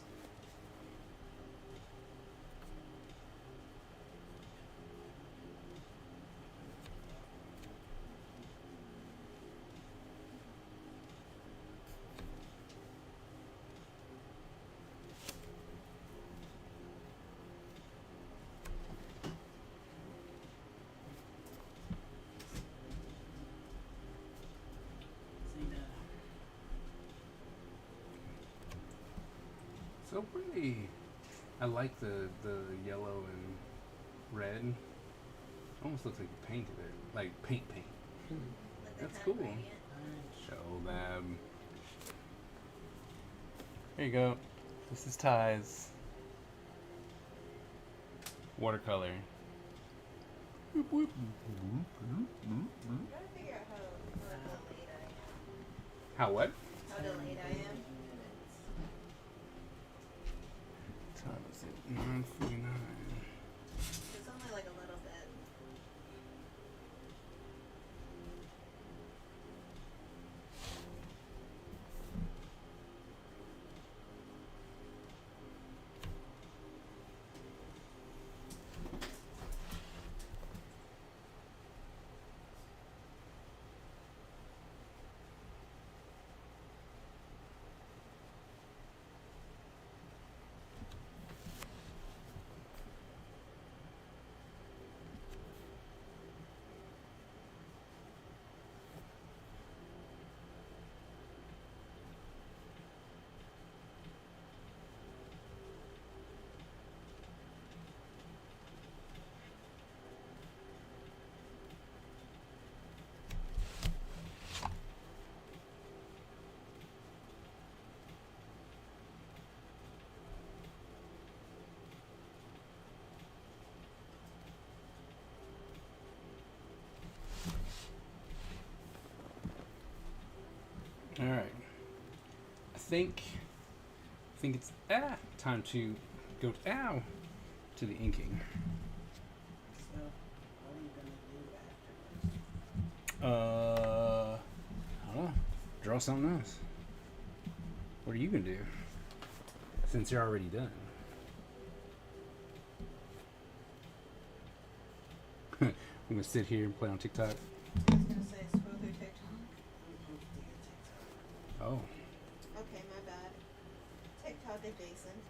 So pretty. I like the yellow and red. Almost looks like you painted it. Like paint. Like they're That's kind of cool. gradient. Show them. There you go. This is Ty's watercolor. Whoop, whoop. I'm trying to figure out how delayed I am. How what? How delayed I am. Time is it? 9:49. It's only like a little bit. All right. I think it's time to go to the inking. So, what are you gonna do afterwards? I don't know. Draw something else. What are you gonna do? Since you're already done. I'm gonna sit here and play on TikTok. I was gonna say scroll through TikTok. Oh. Okay, my bad. TikTok adjacent.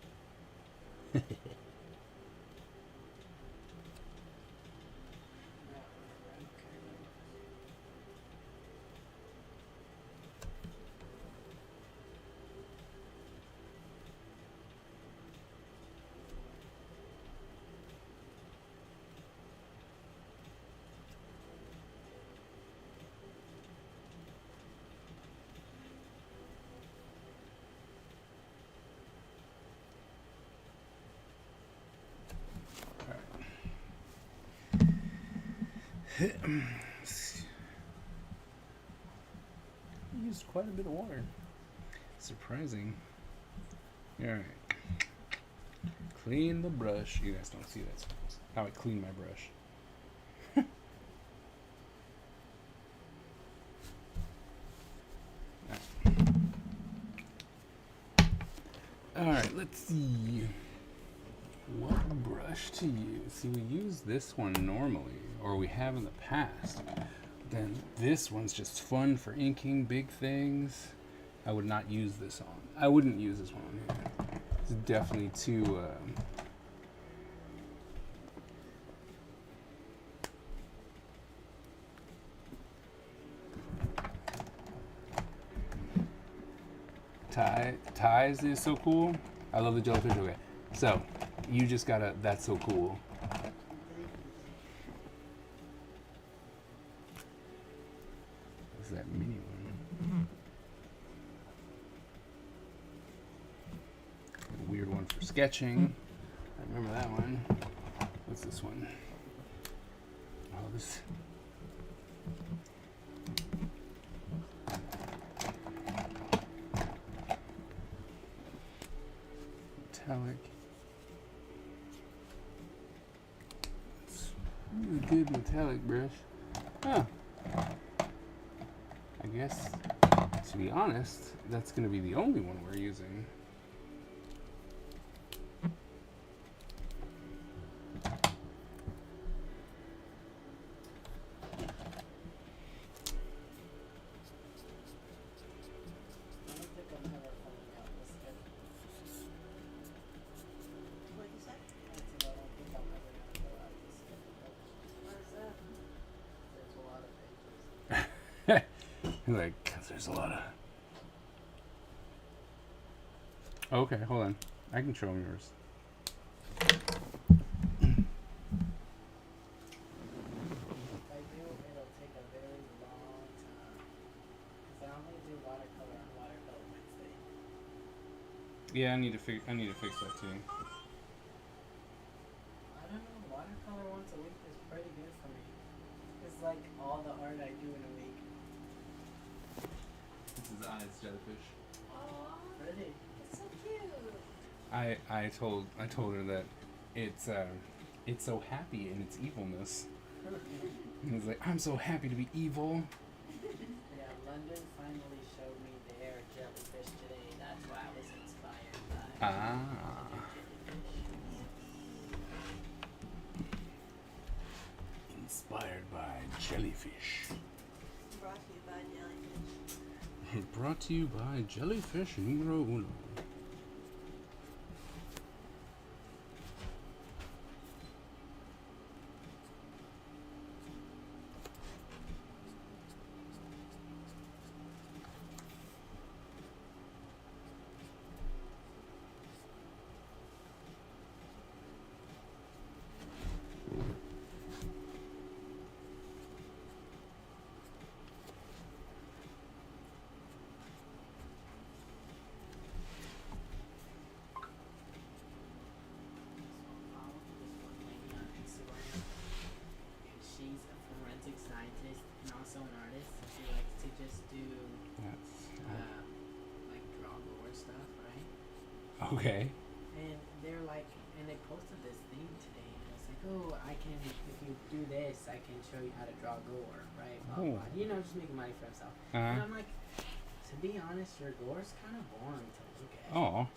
Used quite a bit of water. Surprising. Alright. Clean the brush. You guys don't see that. So how I clean my brush. Alright, let's see. What brush to use? See, we use this one normally, or we have in the past. Then this one's just fun for inking big things. I would not use this on. I wouldn't use this one on here. It's definitely too. Ties is so cool. I love the jellyfish. Okay, so you just gotta. That's so cool. What's that mini one? A weird one for sketching. I remember that one. What's this one? Oh, this. Metallic. It's really good metallic brush. Huh. I guess, to be honest, that's going to be the only one we're using. What'd you say? What is that? Like, 'cause there's a lot of. Okay, hold on. I can show them yours. If I do, it'll take a very long time. Because I only do watercolor on Watercolor Wednesday. Yeah, I need to fix that too. I don't know, watercolor once a week is pretty good for me. It's like all the art I do in a week. This is Eyes Jellyfish. Aw, Really? it's so cute. I told her that it's so happy in its evilness. And it's like, I'm so happy to be evil. Yeah, London finally showed me their jellyfish today. That's why I was inspired by Ah. Inspired by jellyfish. Brought to you by jellyfish. Brought to you by Jellyfish Numero Uno. She's a forensic scientist and also an artist. She likes to just do like draw lore stuff, right? Okay. And they're like, and they posted this thing today, and it's like, oh, I can, if you do this, I can show you how to draw gore, right? Blah, Oh. blah. You know, just making money for himself. And Uh-huh. I'm like, to be honest, your gore's kind of boring to look at. Oh.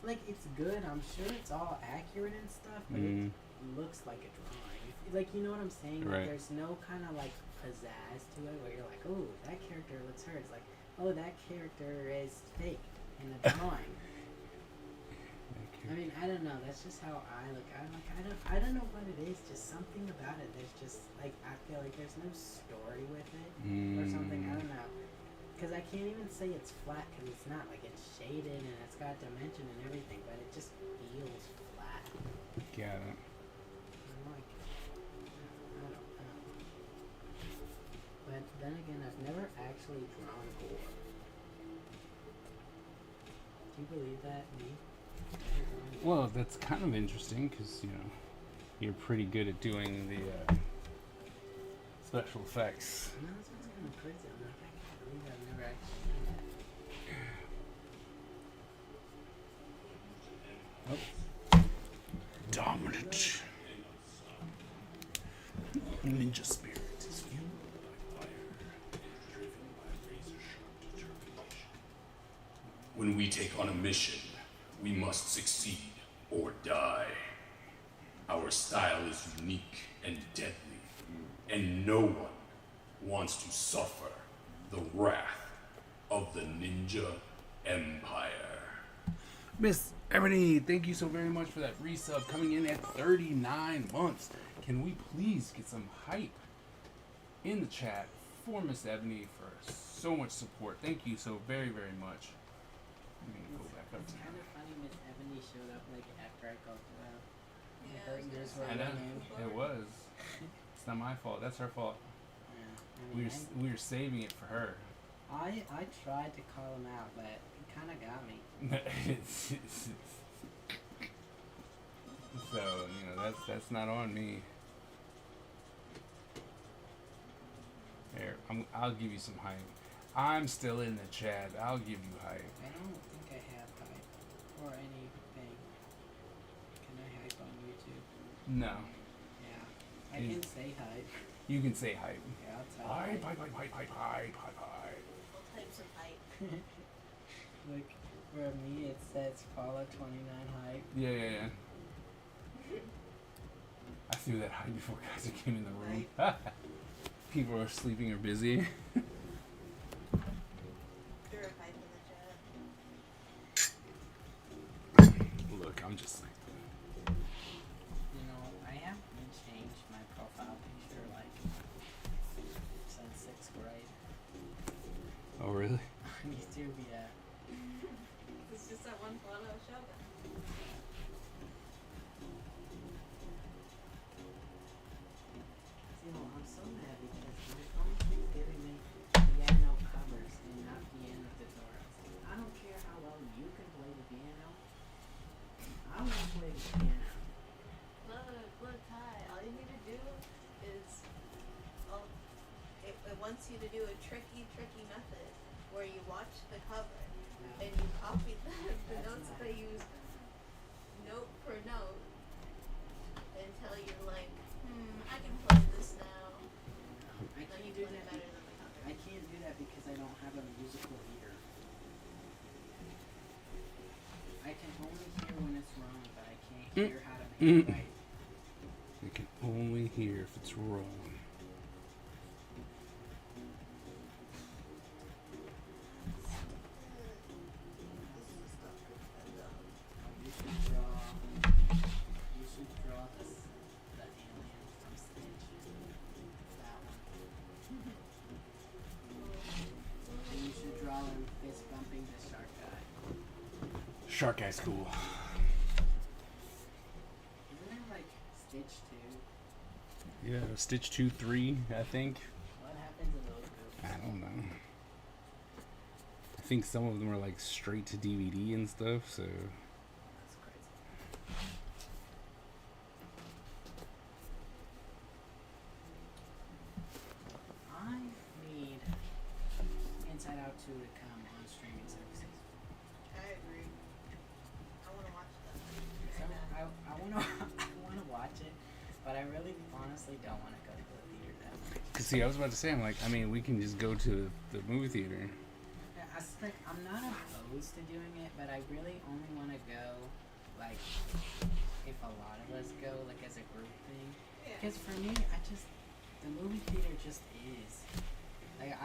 Like, it's good. I'm sure it's all accurate and stuff, but Mm. it looks like a drawing. Like, you know what I'm saying? Right. Like, there's no kind of like pizzazz to it where you're like, oh, that character looks hurt. It's like, oh, that character is fake in the drawing. I mean, I don't know. That's just how I look. I'm like, I don't know what it is. Just something about it. There's just like, I feel like there's no story with it or something. I don't know. Because I can't even say it's flat because it's not. Like, it's shaded and it's got dimension and everything, but it just feels flat. Got it. I'm like, I don't know. But then again, I've never actually drawn gore. Do you believe that, me? Never drawn gore. Well, that's kind of interesting because, you know, you're pretty good at doing the special effects. No, that's what's kind of crazy. I'm like, I can't believe I've never actually done that. Dominant. Ninja spirit is fueled by fire, driven by razor-sharp determination. When we take on a mission, We must succeed or die. Our style is unique and deadly, and no one wants to suffer the wrath of the Ninja Empire. Miss Ebony, thank you so very much for that resub coming in at 39 months. Can we please get some hype in the chat for Miss Ebony for so much support? Thank you so very, very much. Let me go back up It's to kind of funny Miss Ebony showed up like after I called her out. Yeah, I thought yours were I know. ringing. It was. It's not my fault. That's her fault. Yeah, I We mean, were, we were saving it for her. I tried to call him out, but he kind of got me. So, you know, that's not on me. Here, I'll give you some hype. I'm still in the chat. I'll give you hype. I don't think I have hype or anything. Can I hype on YouTube? No. Yeah, I You- can say hype. You can say hype. Yeah, I'll tell Hype, hype, hype, hype, hype, hype, hype, hype. All types of hype. Like, for me, it says Fallout 29 hype. Yeah, yeah, yeah. I threw that hype before guys came in the room. People are sleeping or busy. You're a hype in the chat. Look, I'm just like, You know, I have changed my profile picture like since 6th grade. oh really? Me too, yeah. It's just that one photo I showed them. You know, I'm so mad because my phone keeps giving me piano covers and not piano tutorials. I don't care how well you can play the piano. I want to play the piano. Look, Ty. All you need to do is, it wants you to do a tricky method where you watch the cover and you copy the That's notes not- that they use note per note until you're like, I can play this now. I Then can't you do play that. better than the cover. I can't do that because I don't have a musical ear. I can only hear when it's wrong, but I can't hear how to make it right. You can only hear if it's wrong. You should draw. You should draw the alien from Stitch. That one. And you should draw him fist bumping the shark guy. Shark Guy's cool. Isn't there like Stitch 2? Yeah, Stitch 2, 3, I think. What happened to those movies? I don't know. I think some of them are like straight to DVD and stuff, so. That's crazy. I need Inside Out 2 to come on streaming services. I agree. I want to watch that. So I wanna I wanna watch it, but I really honestly don't wanna go to the theater that much. Cause see, I was about to say, I'm like, I mean, we can just go to the movie theater. Yeah, I'm not opposed to doing it, but I really only wanna go like if a lot of us go, like as a group thing. Yeah. Because for me, the movie theater just is. Like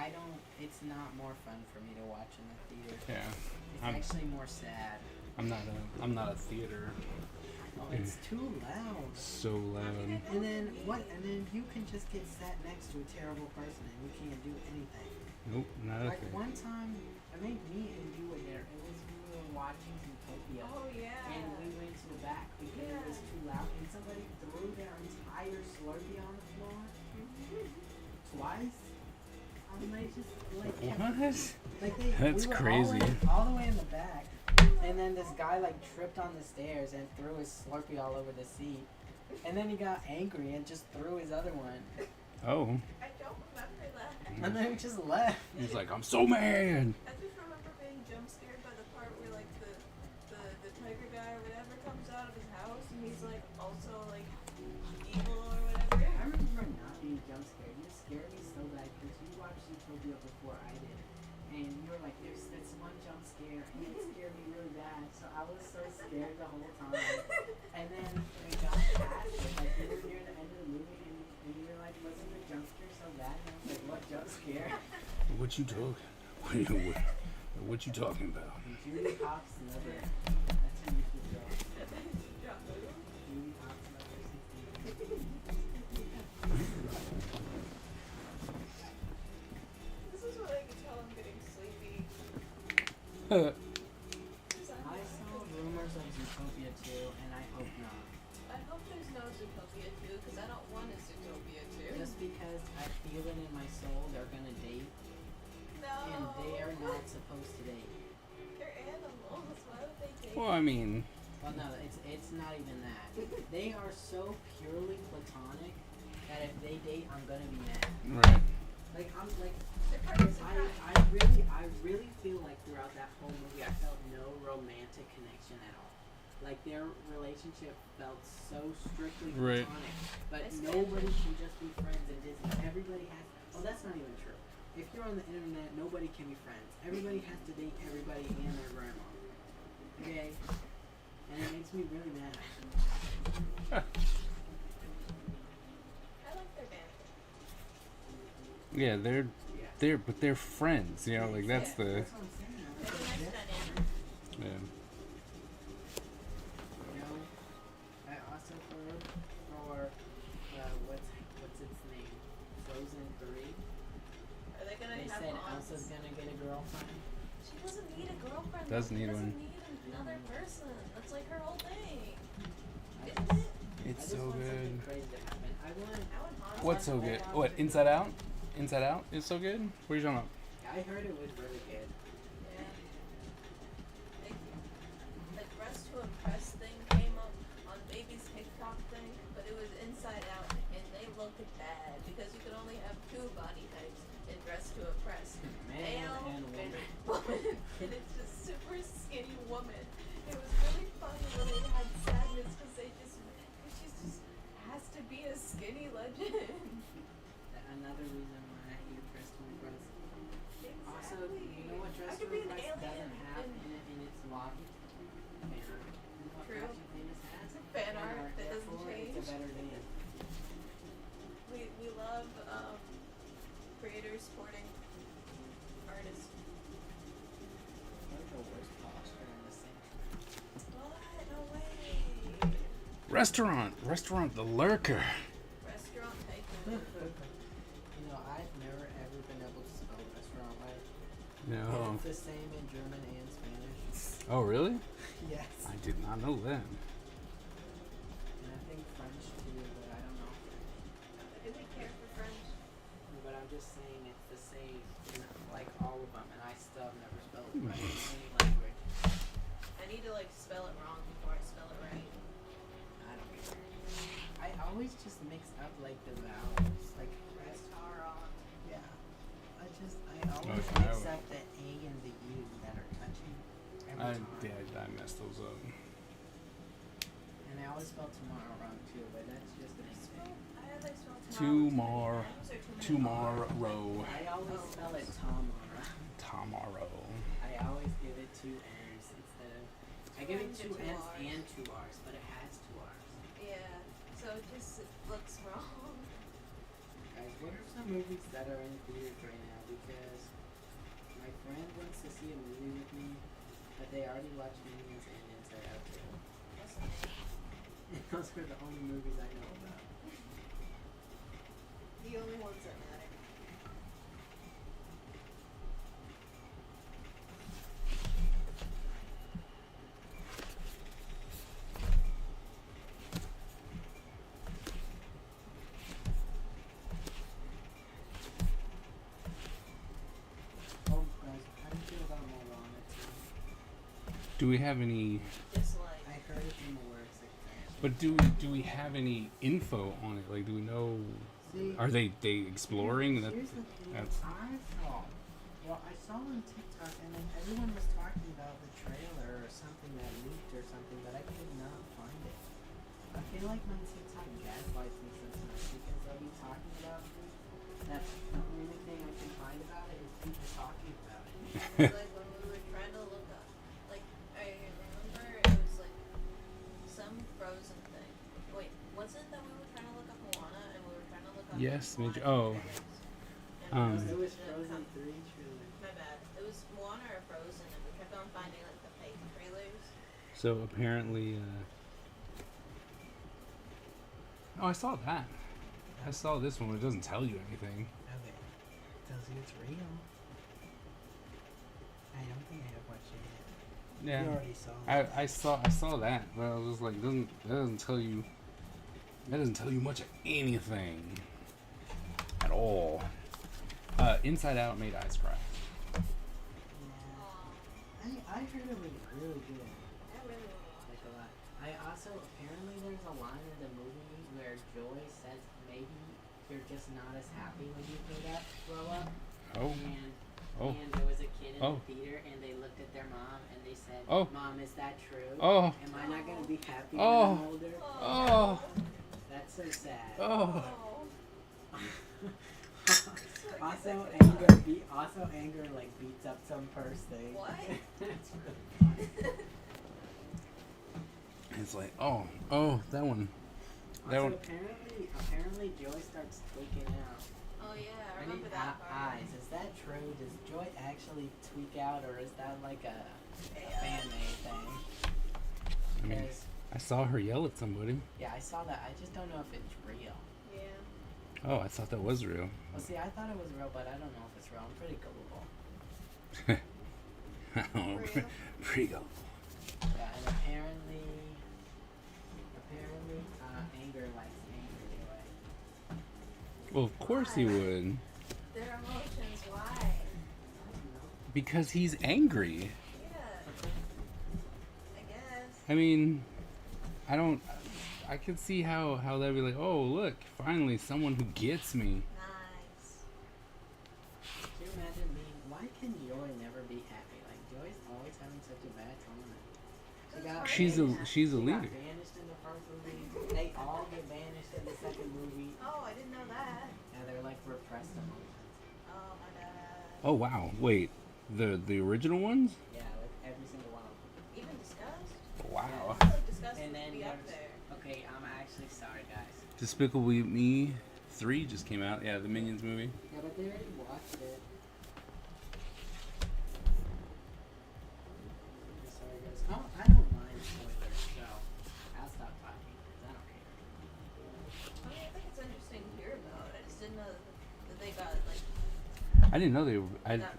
it's not more fun for me to watch in the theater. Yeah. It's I'm- actually more sad. I'm not a theater. Oh, it's too loud. So loud. And then you can just get sat next to a terrible person and you can't do anything. Nope, not a Like thing. one time, I think me and you were there. It was we were watching Zootopia, Oh yeah. and we went to the back because it was too loud, and somebody threw their entire Slurpee on the floor twice. And they just like kept, What? like That's we were crazy. all the way in the back, and then this guy like tripped on the stairs and threw his Slurpee all over the seat, and then he got angry and just threw his other one, Oh. I don't remember that. and then he just left. He's like, I'm so mad. I just remember being jump scared by the part where like the tiger guy or whatever comes out of his house and he's like also like evil or whatever. I remember not being jump scared. You scared me so bad because you watched Zootopia before I did, and you were like, "There's this one jump scare, and it scared me really bad." So I was so scared the whole time. And then we got past it, like we were near the end of the movie, and you were like, wasn't the jump scare so bad? And I was like, what jump scare? What you talking? What you talking about? Judy Hopps never. That's who you should go. Judy Hopps number 16. This is what I can tell I'm getting sleepy. Uh, I saw rumors of Zootopia 2, and I hope not. I hope there's no Zootopia 2 because I don't want a Zootopia 2. Just because I feel it in my soul, they're gonna date, No. and they are not supposed to date. They're animals. Why would they date? well, I mean, Well, no, it's not even that. They are so purely platonic that if they date, I'm gonna be mad. right. Like I'm like, They're part of I really feel like throughout that whole movie, I felt no romantic connection at all. Like their relationship felt so strictly Right. platonic, but I stand nobody can just be friends in Disney. Everybody has. Well, that's not even true. If you're on the internet, nobody can be friends. Everybody has to date everybody and their grandma. Okay, and it makes me really mad. I like their band. Yeah, Yeah. but they're friends. You know, like that's the. That's what I'm saying. They're the next dynamic. Yeah. You know, I also heard for what's its name, Frozen 3. Are they gonna They have said Hans? Elsa's gonna get a girlfriend. She doesn't need a girlfriend. Doesn't though. need She one. doesn't need another person. That's like her whole thing. I Isn't just, it? I It's just so want good. something crazy to happen. I want. I want Hans. What's so good? What, Inside Out? Inside Out is so good? What are you talking about? I heard it was really good. Yeah. Like, the Dress to Impress thing came up on Baby's TikTok thing, but it was Inside Out, and they looked bad because you could only have two body types in Dress to Impress. Man Male and woman. woman. And it's just super skinny woman. It was really funny when they had sadness because she just has to be a skinny legend. Another reason why I hate Dress to Impress. Also, Exactly. you know what Dress I to could be an Impress alien doesn't have and- in its lobby? Fan art. You know what True. Fashion Famous has? Fan art that doesn't Therefore, change. It's a better band. We love creators supporting artists. They're the worst posture in the century. What? No way. Restaurant The Lurker. Restaurant tycoon. You know, I've never ever been able to spell restaurant right. No. It's the same in German and Spanish. Oh, really? Yes. I did not know that. And I think French too, but I don't know. I didn't care for French. But I'm just saying it's the same in like all of them, and I still have never spelled it right in any language. I need to like spell it wrong before I spell it right. I don't care. I always just mix up like the vowels, like restaurant. Yeah. I always Okay, mix I up the A and the U that are touching every I time. I messed those up. And I always spell tomorrow wrong too, but that's just me. I had like spelled Tomorrow. tomorrow. Tomorrow. I always spell it tomorrow. Tomorrow. I always give it two N's instead of. I give it two Two N's R's. and two R's, but it has two R's. Yeah. So it just looks wrong. Guys, what are some movies that are in theaters right now? Because my friend wants to see a movie with me, but they already watched Minions and Inside Out 2. What's the name? And those are the only movies I know about. The only ones that matter. Oh, guys, how do you feel about Moana 2? Do we have any? Dislike. I heard it's in the works. But do we have any info on it? Like, do we know? See, Are they exploring? That here's the thing that's I saw. Well, I saw on TikTok, and then everyone was talking about the trailer or something that leaked or something, but I could not find it. I feel like my TikTok gaslights me sometimes because they'll be talking about things that the only thing I can find about it is people talking about it. Like when we were trying to look up, like I remember Yes, Major. Oh, And It Frozen was didn't Frozen come- 3 trailer. My bad. It was Moana or Frozen, and we kept on finding like the fake trailers. so apparently. Oh, I saw that. I saw this one. It doesn't tell you anything. Okay. Tells you it's real. I don't think I have watched it yet. Yeah. You already saw it. I saw that, but I was just like, that doesn't tell you much of anything at all. Inside Out made eyes cry. Yeah. I heard it was really good. I really want to watch. Like a lot. I also apparently there's a line in the movie where Joy says maybe you're just not as happy when you grow up. Oh, And oh, and there was a kid in Oh. the theater and they looked at their mom and they said, Oh. Mom, is that true? oh, Am I not gonna be happy Oh. when I'm older? oh, That's so sad. oh. Also anger like beats up some first thing. What? That's really funny. It's like, oh, that one. That Also, one. apparently Joy starts tweaking out. Oh yeah, I I remember need that part. eyes. Is that true? Does Joy actually tweak out, or is that like a fan-made thing? I mean, 'Cause, I saw her yell at somebody. yeah, I saw that. I just don't know if it's real. Yeah. Oh, I thought that was real. Well, see, I thought it was real, but I don't know if it's real. I'm pretty gullible. Real? Pretty go. Yeah, and apparently, Anger likes Anger Joy. Well, of course he would. Their emotions, why? I don't know. Because he's angry. Yeah. I guess. I mean, I can see how that'd be like, oh, look, finally someone who gets me. Nice. Can you imagine why can Joy never be happy? Like, Joy's always having such a bad time. She's a She leader. got banished in the first movie. They all get banished in the second movie. Oh, I didn't know that. And they're like repressed emotions. Oh my god. Oh wow, wait, the original ones? Yeah, like every single one of them. Even discussed? Wow. I feel like discussed And would then be up there's- there. Okay, I'm actually sorry, guys. Despicable Me 3 just came out. Yeah, the Minions movie. Yeah, but they already watched it. I'm sorry, guys. Oh, I don't mind spoilers, so I'll stop talking 'cause I don't care. I mean, I think it's interesting to hear about. I just didn't know that they got like I didn't know they were. got banished.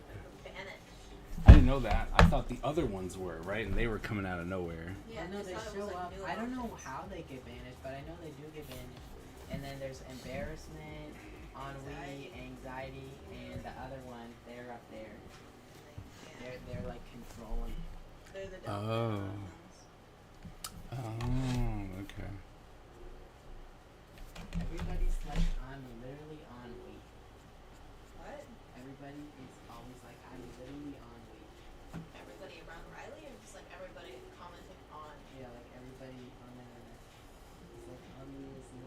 I didn't know that. I thought the other ones were right, and they were coming out of nowhere. Yeah, I know just they thought it show was, like, up. new I don't know emotions. how they get banished, but I know they do get banished. And then there's embarrassment, ennui, anxiety, and the other one, they're up there. Yeah, They're like controlling. they're the Oh. ones. Oh, okay. Everybody's like literally on week. What? Everybody is always like, I'm literally on week. Everybody around Riley, or just like everybody commenting on? Yeah, like everybody on the it's like obviously.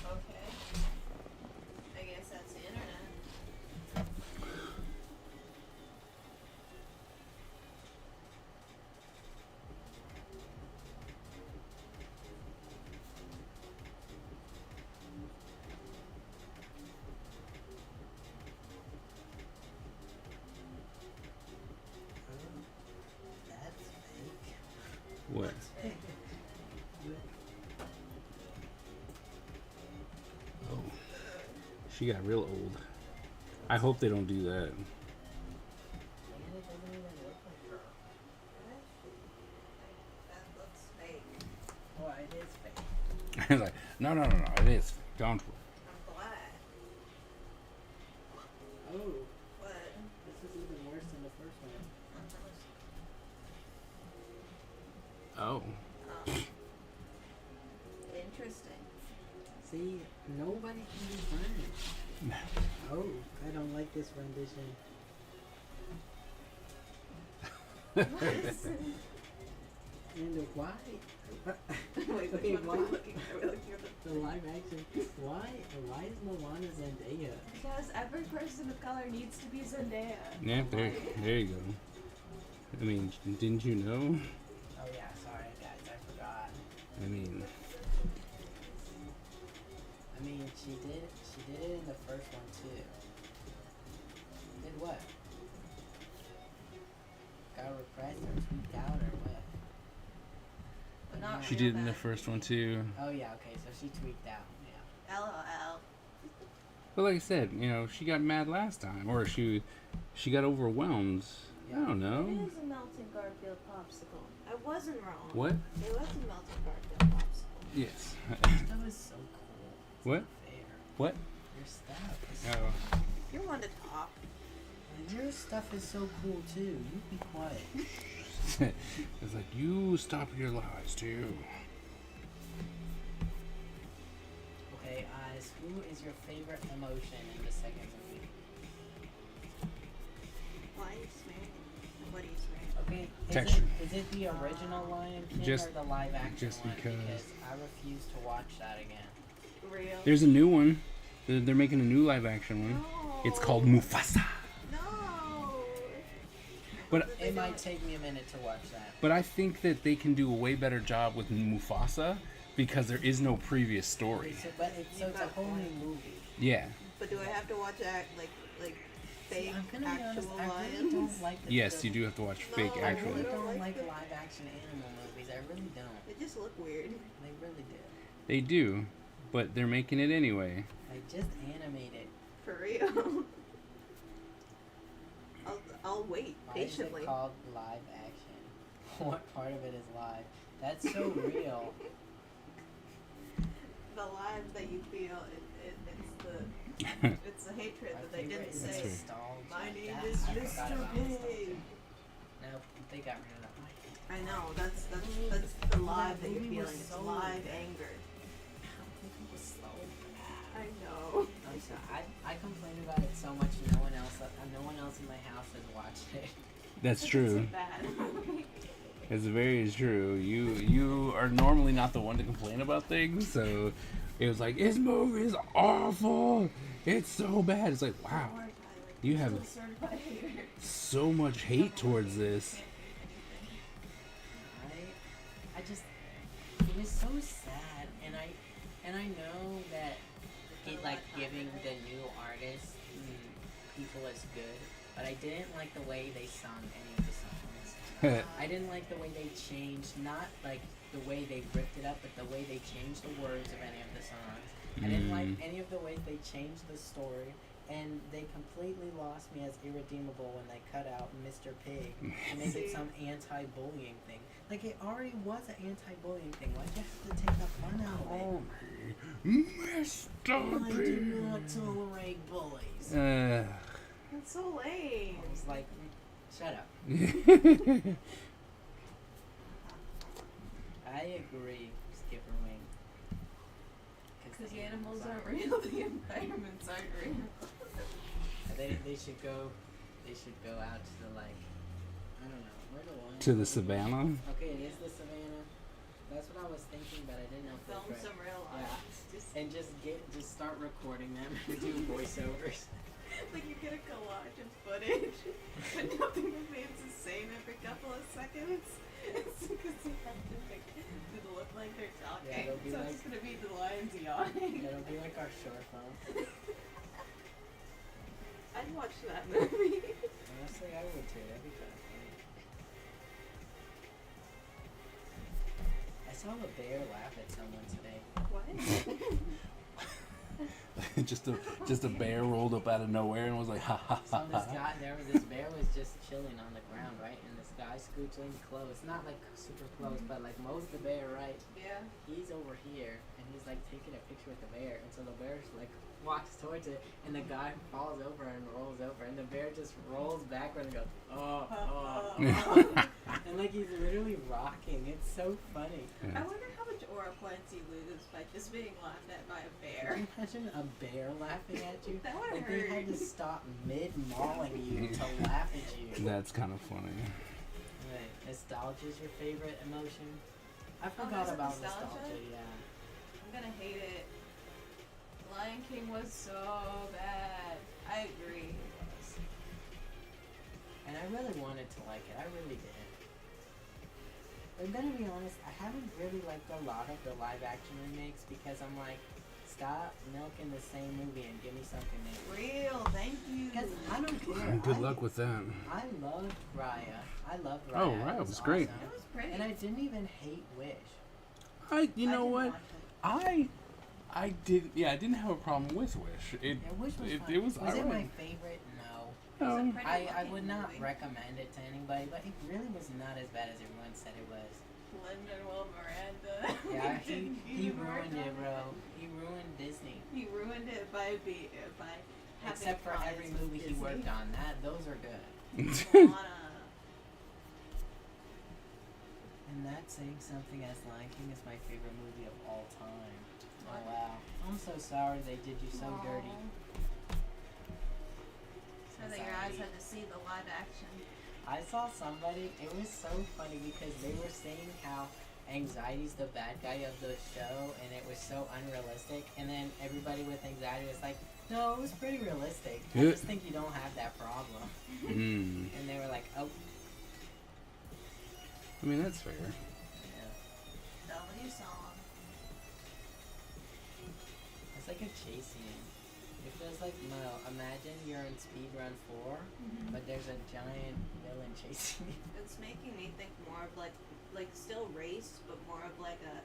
Okay. I guess that's the internet. That's fake. What? Oh, she got real old. I hope they don't do that. And it doesn't even look like her. That looks fake. Well, it is fake. I was like, no, it is. Don't. I'm glad. Oh, But this is even worse than the first one. Oh. Interesting. See, nobody can be burned. Oh, I don't like this rendition. And why? Wait, Okay, which one why? are we looking at? Are we looking at The live action. Why is Moana Zendaya? Because every person of color needs to be Zendaya. Yeah, there you go. I mean, didn't you know? Oh yeah, sorry guys, I forgot. I mean, I mean, she did it in the first one too. Did what? Got repressed or tweaked out or what? But not She real did in the bad. first one too. Oh yeah, okay, so she tweaked out. Yeah. LOL. But like I said, you know, she got mad last time, or she got overwhelmed. I don't It know. is a melting Garfield popsicle. I wasn't wrong. What? It was a melting Garfield popsicle. Yes. Stuff is so cool. It's What? not fair. What? Your stuff is Oh. You're one to talk. Your stuff is so cool too. You be quiet. It's like, you stop your lies too. Okay, Eyes, who is your favorite emotion in the second movie? Why are you swearing? What are you swearing? Okay, Texture. Is it the original Lion King Just- or the live action just one? because- I refuse to watch that again. Real. There's a new one. They're making a new live action one. No. It's called Mufasa. No. But It might take me a minute to watch that. But I think that they can do a way better job with Mufasa because there is no previous story. So it's a whole new movie. Yeah. But do I have to watch that like See, fake I'm gonna be honest, actual I really lions? don't like the Yes, you do have to watch No, fake I I actual. really don't don't like like the- live action animal movies. I really don't. They just look weird. They really do. They do, but they're making it anyway. Like just animate it. For real. I'll wait Why patiently. is it called live action? What part of it is live? That's so real. The lives that you feel, it's the hatred My that they favorite didn't is say. right. nostalgia. My name That- is I forgot Mr. about Big. nostalgia. No, they got rid of that. I know, that's the live that you're movie was feeling. It's so live bad. anger. It was so bad. I know. I'm sorry. I complained about it so much. No one else in my house has watched it. That's It's true. bad. It's very true. You are normally not the one to complain about things, so it was like, this movie is awful. It's so bad. It's like, wow, you have Certified hater. so much hate towards this. I just it was so sad, and I know that it like giving the new artists people is good, but I didn't like the way they sung any of the songs. I didn't like the way they changed, not like the way they ripped it up, but the way they changed the words of any of the songs. I didn't like any of the ways they changed the story, and they completely lost me as irredeemable when they cut out Mr. Pig and make it some anti-bullying thing. Like, it already was an anti-bullying thing. Why'd you have to take the fun out of it? Mr. I do not tolerate bullies. That's so lame. I was like, shut up. I agree, Skipper Wing. Because the animals aren't real, the environments aren't real. They should go out to the, like, I don't know, where the one? To the savannah? Okay, it is the savannah. That's what I was thinking, but I didn't know if it Film was right. some real Yeah. lives. And just start recording them and do voiceovers. Like you get a collage of footage, but nothing remains the same every couple of seconds. It's because you have to make it look like they're talking. Yeah, it'll be so like- it's gonna be the lions yawning. It'll be like our short film. I'd watch that movie. Honestly, I would too. That'd be kind of funny. I saw a bear laugh at someone today. What? just a bear rolled up out of nowhere and was like, ha ha So ha this ha. guy, this bear was just chilling on the ground, right? And this guy scoots in close, not like super close, but like mows the bear, right? Yeah. He's over here, and he's like taking a picture with the bear, and so the bear like walks towards it, and the guy falls over and rolls over, and the bear just rolls backward and goes, oh, oh, oh. And like he's literally rocking. It's so funny. I wonder how much aura points he loses by just being laughed at by a Can bear. you imagine a bear laughing at you? That would Like they had to hurt. stop mid-mauling you to laugh at you. That's kind of funny. Right. Nostalgia is your favorite emotion? I Oh, forgot there's a about nostalgia? nostalgia, yeah. I'm gonna hate it. Lion King was so bad. I agree. It was. And I really wanted to like it. I really did. I'm gonna be honest, I haven't really liked a lot of the live action remakes because I'm like, stop milking the same movie and give me something new. Real, thank you. Because I don't care. Good luck with that. I loved Raya. I loved Raya. Oh, It Raya was great. awesome. It was pretty. And I didn't even hate Wish. You know didn't what? watch it. I did. Yeah, I didn't have a problem with Wish. Yeah, Wish was fun. It was Was it my alright. favorite? No. It was a No. pretty I looking would not movie. recommend it to anybody, but it really was not as bad as everyone said it was. Lin-Manuel Miranda. Yeah, he Didn't ruined work it, on bro. He ruined Disney. He ruined it by having Except for every ties with movie he worked Disney. on. Those are good. Moana. And that's saying something, as Lion King is my favorite movie of all time. Oh wow. I'm so sorry they did you so dirty. So that your eyes had to see the live action. I saw somebody, it was so funny because they were saying how anxiety's the bad guy of the show and it was so unrealistic, and then everybody with anxiety was like, no, it was pretty realistic. I Yeah. just think you don't have that problem. Mm. And they were like, oh, I mean, that's fair. yeah. W song. It's like a chase scene. It feels like, no, imagine you're in Speedrun 4, but there's a giant villain chasing you. It's making me think more of like still race, but more of like a.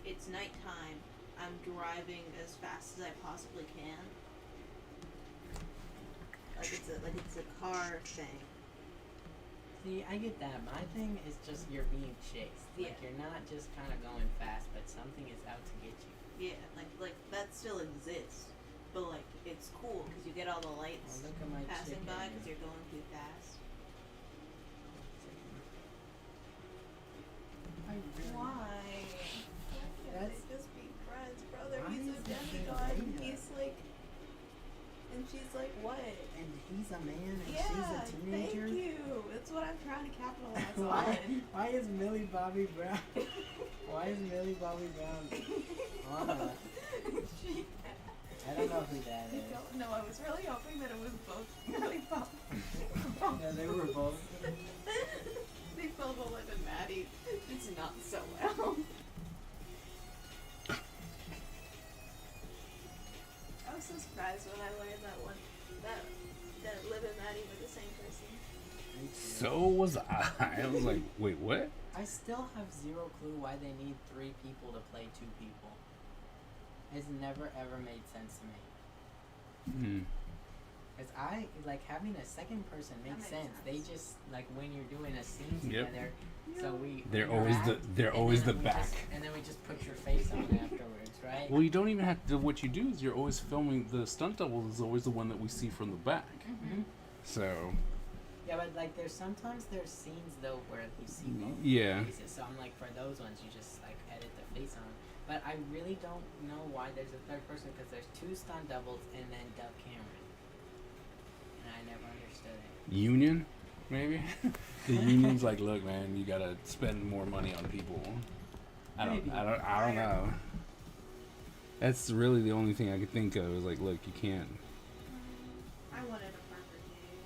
It's nighttime. I'm driving as fast as I possibly can. Like it's a car thing. See, I get that. My thing is just you're being chased. Like, Yeah. you're not just kind of going fast, but something is out to get you. Yeah, like that still exists, but like it's cool because you get all the Oh, lights look at my passing chicken. by because you're going too fast. I really Why? Can't That's- they just be friends, brother? Why He's a is that demigod. a And he's like, and she's like, what? And he's a man and Yeah, she's a teenager. thank you. That's what I'm trying to capitalize Why? on. Why is Millie Bobby Brown? Why is Millie Bobby Brown? Anna. She- I don't know who that I is. don't know. I was really hoping that it was both really pop. Yeah, they were both. They filled Olivia and Maddie. It's not so well. I was so surprised when I learned that Liv and Maddie were the same person. Me too. So was I. I was like, wait, what? I still have zero clue why they need 3 people to play 2 people. It's never ever made sense to me. Hmm. Cause I like having a second person makes makes sense. sense. They just like when you're doing a scene Yep. together, so we They're always the interact, they're and always the then we back. just- and then we just put your face on afterwards, right? Well, you don't even have to. What you do is you're always filming. The stunt double is always the one that we see from the back. Mhm. So Yeah, but like there's scenes though where you see both yeah. faces. So I'm like, for those ones you just like edit the face on. But I really don't know why there's a third person, because there's 2 stunt doubles and then Dove Cameron, and I never understood it. Union, maybe. The union's like, look, man, you gotta spend more money on people. I don't know. That's really the only thing I could think of. Is like, look, you can't. I wanted a Parker Jade.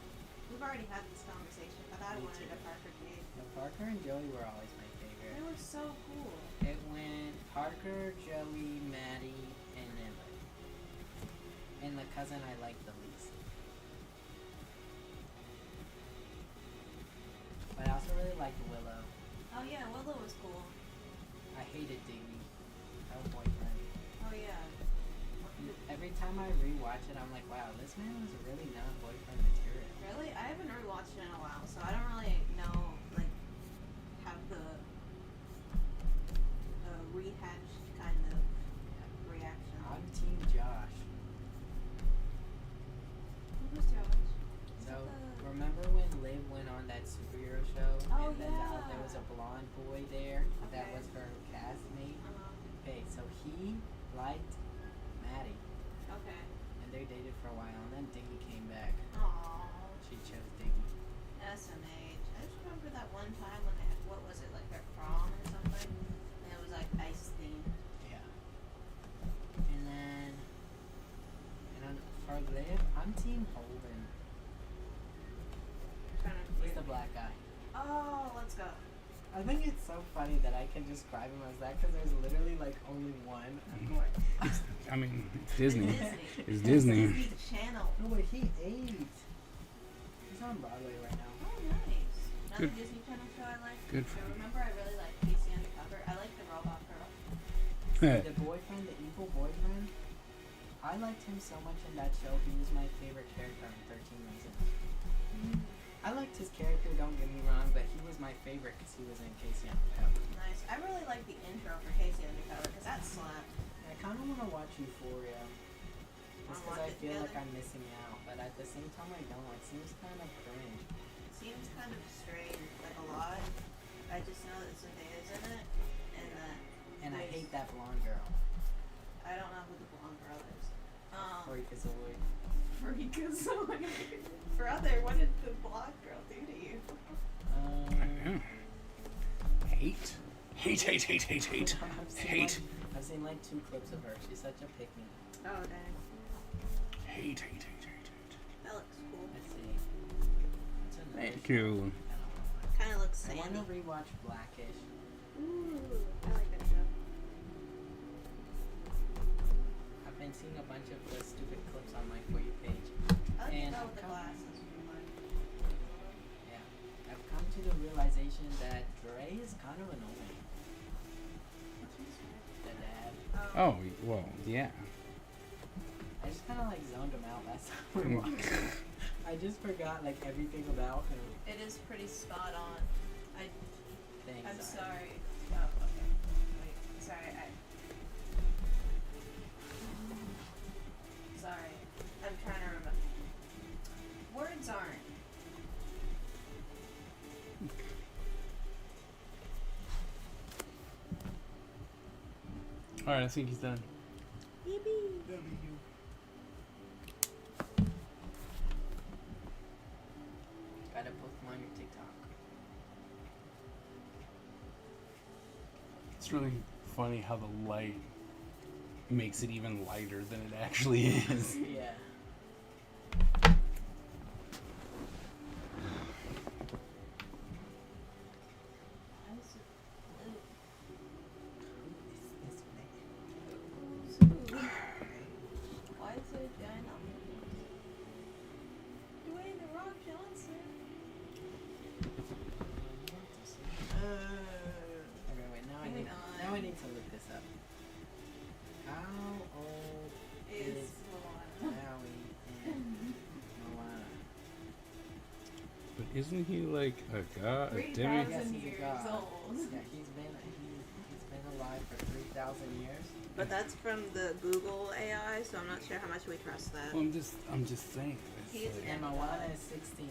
We've already had this conversation, but I Me wanted too. a Parker Jade. The Parker and Joey were always my They favorite. were so cool. It went Parker, Joey, Maddie, and Emily. And the cousin I liked the least. But I also really liked Willow. Oh yeah, Willow was cool. I hated Diggy, her boyfriend. Oh yeah. Every time I rewatch it, I'm like, wow, this man was really not boyfriend material. Really? I haven't rewatched it in a while, so I don't really know, like, have the rehashed kind of reaction. I'm Team Josh. Who's Josh? So, remember when Liv went on that superhero show? Oh, and then yeah. there was a blonde boy there that Okay. was her castmate? Uh-huh. Okay, so he liked Maddie, Okay. and they dated for a while, and then Diggy came back. Aww. She chose Diggy. SMH. I just remember that one time when they had, what was it, like their prom or something? And it was like ice themed. Yeah. And then, for Liv, I'm Team Holden. Trying to He's the black guy. Oh, let's go. I think it's so funny that I can describe him as that because there's literally like only one. I mean, it's Disney. Disney. It's Disney. Disney Channel. No, but he ate. He's on Broadway right now. Oh, nice. Another Good. Disney Channel show I like. Good So for him. remember, I really like Casey Undercover. I like the robot girl. The boyfriend, the evil boyfriend. I liked him so much in that show. He was my favorite character on 13 Reasons. I liked his character, don't get me wrong, but he was my favorite because he was in Casey Undercover. Nice. I really like the intro for Casey Undercover because that slapped. I kind of want to watch Euphoria. Just Wanna because watch I it feel like together? I'm missing out, but at the same time I don't. It seems kind of cringe. It seems kind of strange, like a lot. I just know that Zendaya's in it, and that. And I there's- hate that blonde girl. I don't know who the blonde girl is. Freakazoid. Freakazoid. Brother, what did the blonde girl do to you? Hate. Hate, hate, hate, hate, hate. Hate. I've seen like 2 clips of her. She's such a pick me. Oh, dang. Hate, hate, hate, hate, hate. That looks cool. Let's see. What's another Thank show? you. Kind of looks I sandy. want to rewatch Blackish. Ooh, I like that show. I've been seeing a bunch of the stupid clips on my For You page. I like And the girl with the I've come- glasses. Yeah. I've come to the realization that Dre is kind of annoying. The dad. Oh, well, yeah. I just kind of like zoned him out last time we watched. I just forgot like everything about him. It is pretty spot on. Thanks. I'm sorry. Oh, okay. Wait, sorry. Sorry. I'm trying to remember. Words aren't. Alright, I think he's done. Gotta post him on your TikTok. It's really funny how the light makes it even lighter than it actually is. Yeah. Why is it blue? This way. Blue. Why is it dynamic? Dwayne The Rock Johnson. Okay, wait. Now I Moving need. on. Now I need to look this up. How old Is is Moana. Maui in Moana? But isn't he like a god? A 3,000 demi? Yes, he's a years god. old. Yeah, he's been alive for 3,000 years. But that's from the Google AI, so I'm not sure how much we trust that. Well, I'm just saying. It's He is like- And Moana is 16.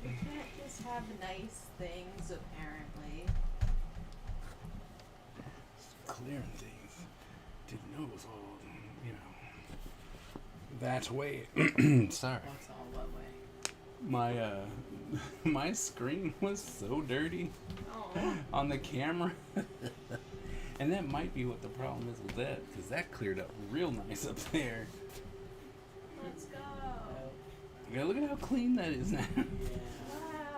You can't just have nice things, apparently. clearing things. Didn't know it was all, you know, that way. Sorry. What's all what way? My my screen was so dirty Oh, on the camera. And that might be what the problem is with that, because that cleared up real nice up there. let's go. Yeah, look at how clean that is now. Yeah.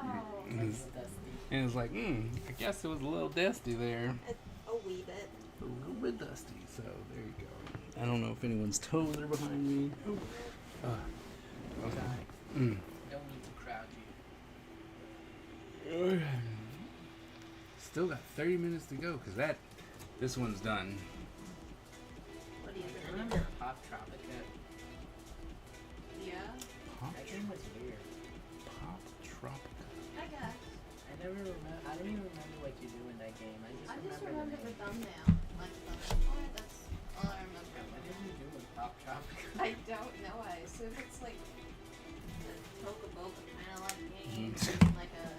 Wow. It's dusty. And it's like, I guess it was a little dusty there. A wee bit. A little bit dusty, so there you go. I don't know if anyone's toes are behind me. Okay. Don't need to crowd you. Still got 30 minutes to go, because this one's done. What do you think? Remember Pop Tropica? Yeah, Pop, That game was weird. Pop Tropica. I guess. I don't even remember what you do in that game. I just remember the name. thumbnail. Like the thumbnail. That's all I remember. What did you do in Pop Tropica? I don't know. I assume it's like the Tokaboka kind of like game, like a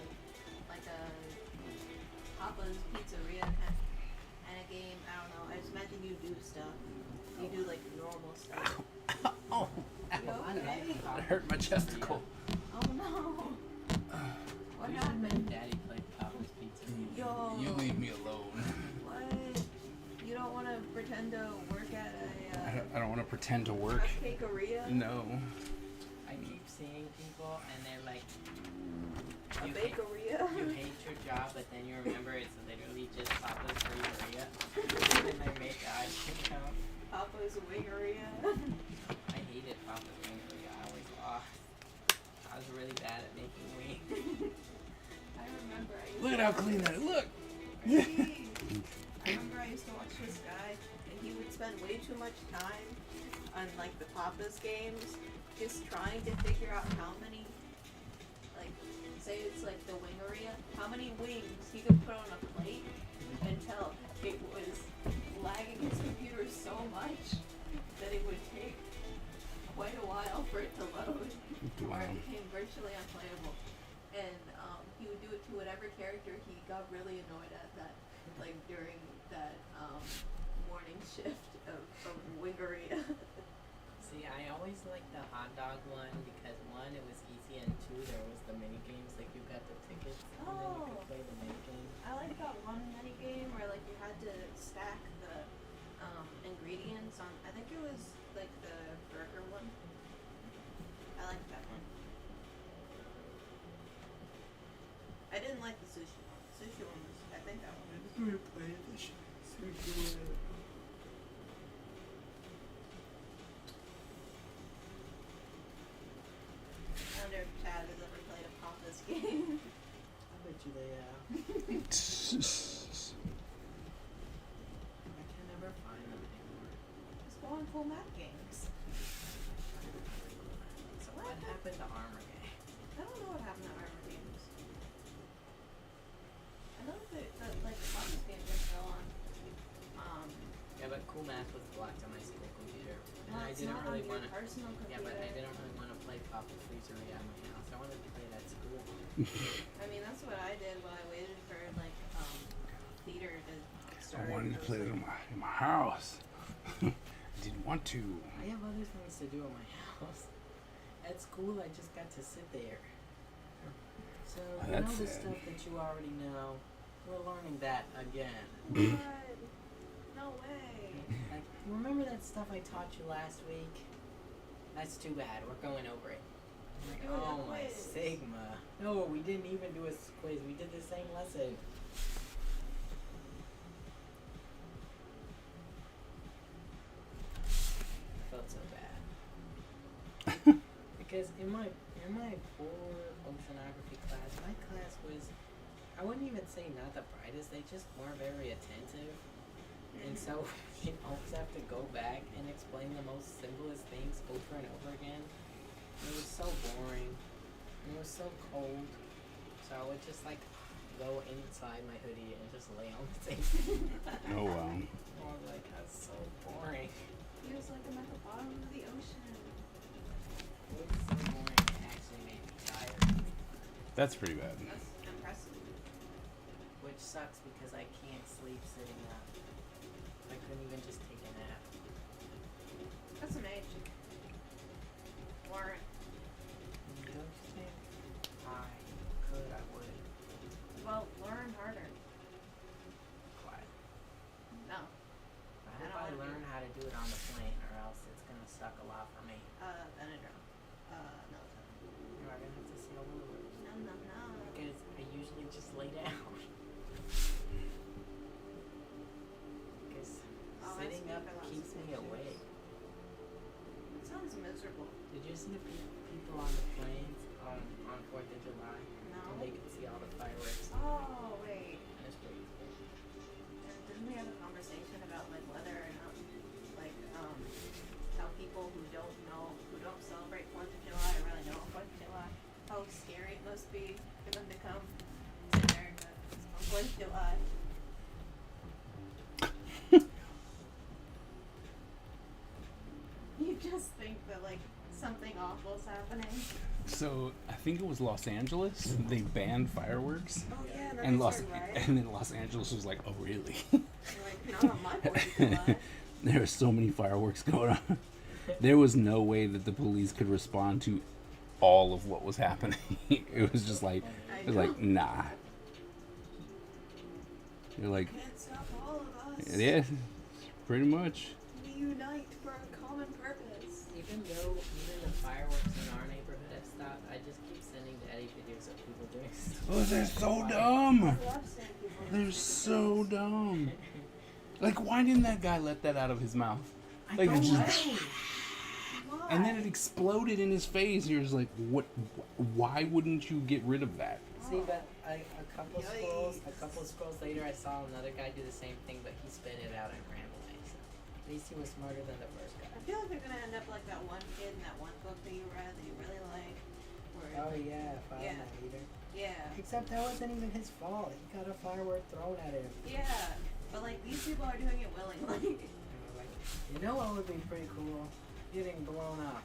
Papa's Pizzeria kind of game. I don't know. I just imagine you do stuff. You do like normal stuff. Oh, You I like okay? Pop that hurt my chesticle. Oh no. What We should happened? make Daddy play Papa's Pizza. Yo. You leave me alone. What? You don't want to pretend to work at a I don't want to pretend to work. cupcakeria? No. I keep seeing people and they're like, A you hate, bakeria. you hate your job, but then you remember it's literally just Papa's Bakeria. And they make the ice cream cone. Papa's Wingeria. I hated Papa's Bakeria. I always lost. I was really bad at making wings. I remember I used Look at how clean that is. Look. I remember I used to watch this guy, and he would spend way too much time on like the Papa's games, just trying to figure out how many, like, say it's like the Wingeria, how many wings he could put on a plate until it was lagging his computer so much that it would take quite a while for it to load, or Wow. it became virtually unplayable. And he would do it to whatever character he got really annoyed at that, like during that morning shift of Wingeria. See, I always liked the hot dog one because one, it was easy, and two, there was the mini games. Like you got the tickets, and then you could Oh. play the mini games. I like that one mini game where like you had to stack the ingredients on. I think it was like the burger one. I liked that one. I didn't like the sushi one. The sushi one was, I think that one was. I wonder if Chad has ever played a Papa's game. I bet you they I can never find them anymore. Just go on Full Map Games. So what happened to Armor Game? I don't know what happened to Armor Games. I know that like the Papa's games are still on. Yeah, but Cool Math was blocked on my school computer, and Well, I it's didn't not really on your want to. personal Yeah, computer. but I didn't really want to play Papa Freezery at my house. I wanted to play it at school. I mean, that's what I did while I waited for like theater to I start. wanted to It was play it like- in my house. I didn't want to. I have other things to do at my house. At school, I just got to sit there. So you know That's the sad. stuff that you already know. We're learning that again. What? No way. Like, remember that stuff I taught you last week? That's too bad. We're going over it. I'm like, Doing a oh my quiz. Sigma. No, we didn't even do a quiz. We did the same lesson. I felt so bad. Because in my poor oceanography class, my class was, I wouldn't even say not the brightest. They just weren't very attentive. And so you always have to go back and explain the most simplest things over and over again. It was so boring. And it was so cold. So I would just like go inside my hoodie and just lay on the table. Oh wow. I was like, that's so boring. Feels like I'm at the bottom of the ocean. It was so boring, it actually made me tired. That's pretty bad. That's impressive. Which sucks because I can't sleep sitting up. I couldn't even just take a nap. That's some age. Warren. Don't you think? I could, I would. Well, learn harder. Quiet. No. I I hope don't I wanna learn how to do it on the plane or else it's gonna suck a lot for me. Benadryl. No. You're gonna have to see all over it. No. Because I usually just lay down. Because Oh, that's sitting up me for lots keeps of me pictures. awake. It sounds miserable. Did you see the people on the planes on 4th of July? No. And they could see all the fireworks. Oh, wait. That's pretty cool. Didn't we have a conversation about like whether or not like how people who don't celebrate 4th of July or really know 4th of July, how scary it must be for them to come to America on 4th of July. You just think that like something awful's happening. So I think it was Los Angeles. They banned fireworks, Oh yeah, that and makes it right. and then Los Angeles was like, "Oh really?" Like, not on my 4th of July. There were so many fireworks going on. There was no way that the police could respond to all of what was happening. It was just like, it was like, nah. You're like, Can't stop all of us. yeah, pretty much. We unite for a common purpose. Even though even the fireworks in our neighborhood have daddy videos of people doing stuff. Oh, they're so dumb. I love seeing people They're do so dumb. Like, why didn't that guy let that out of his mouth? I Like, don't it know. just, Why? and then it exploded in his face. You're just like, what? Why wouldn't you get rid of that? See, but a couple Yikes. scrolls later, I saw another guy do the same thing, but he spit it out and ran away. So at least he was smarter than the first guy. I feel like they're gonna end up like that one kid in that one book that you read that you really like. Where Oh yeah, fire Yeah. my leader. yeah, Except that wasn't even his fault. He got a firework thrown at him. yeah, but like these people are doing it willingly. And I was like, you know what would be pretty cool? Getting blown up.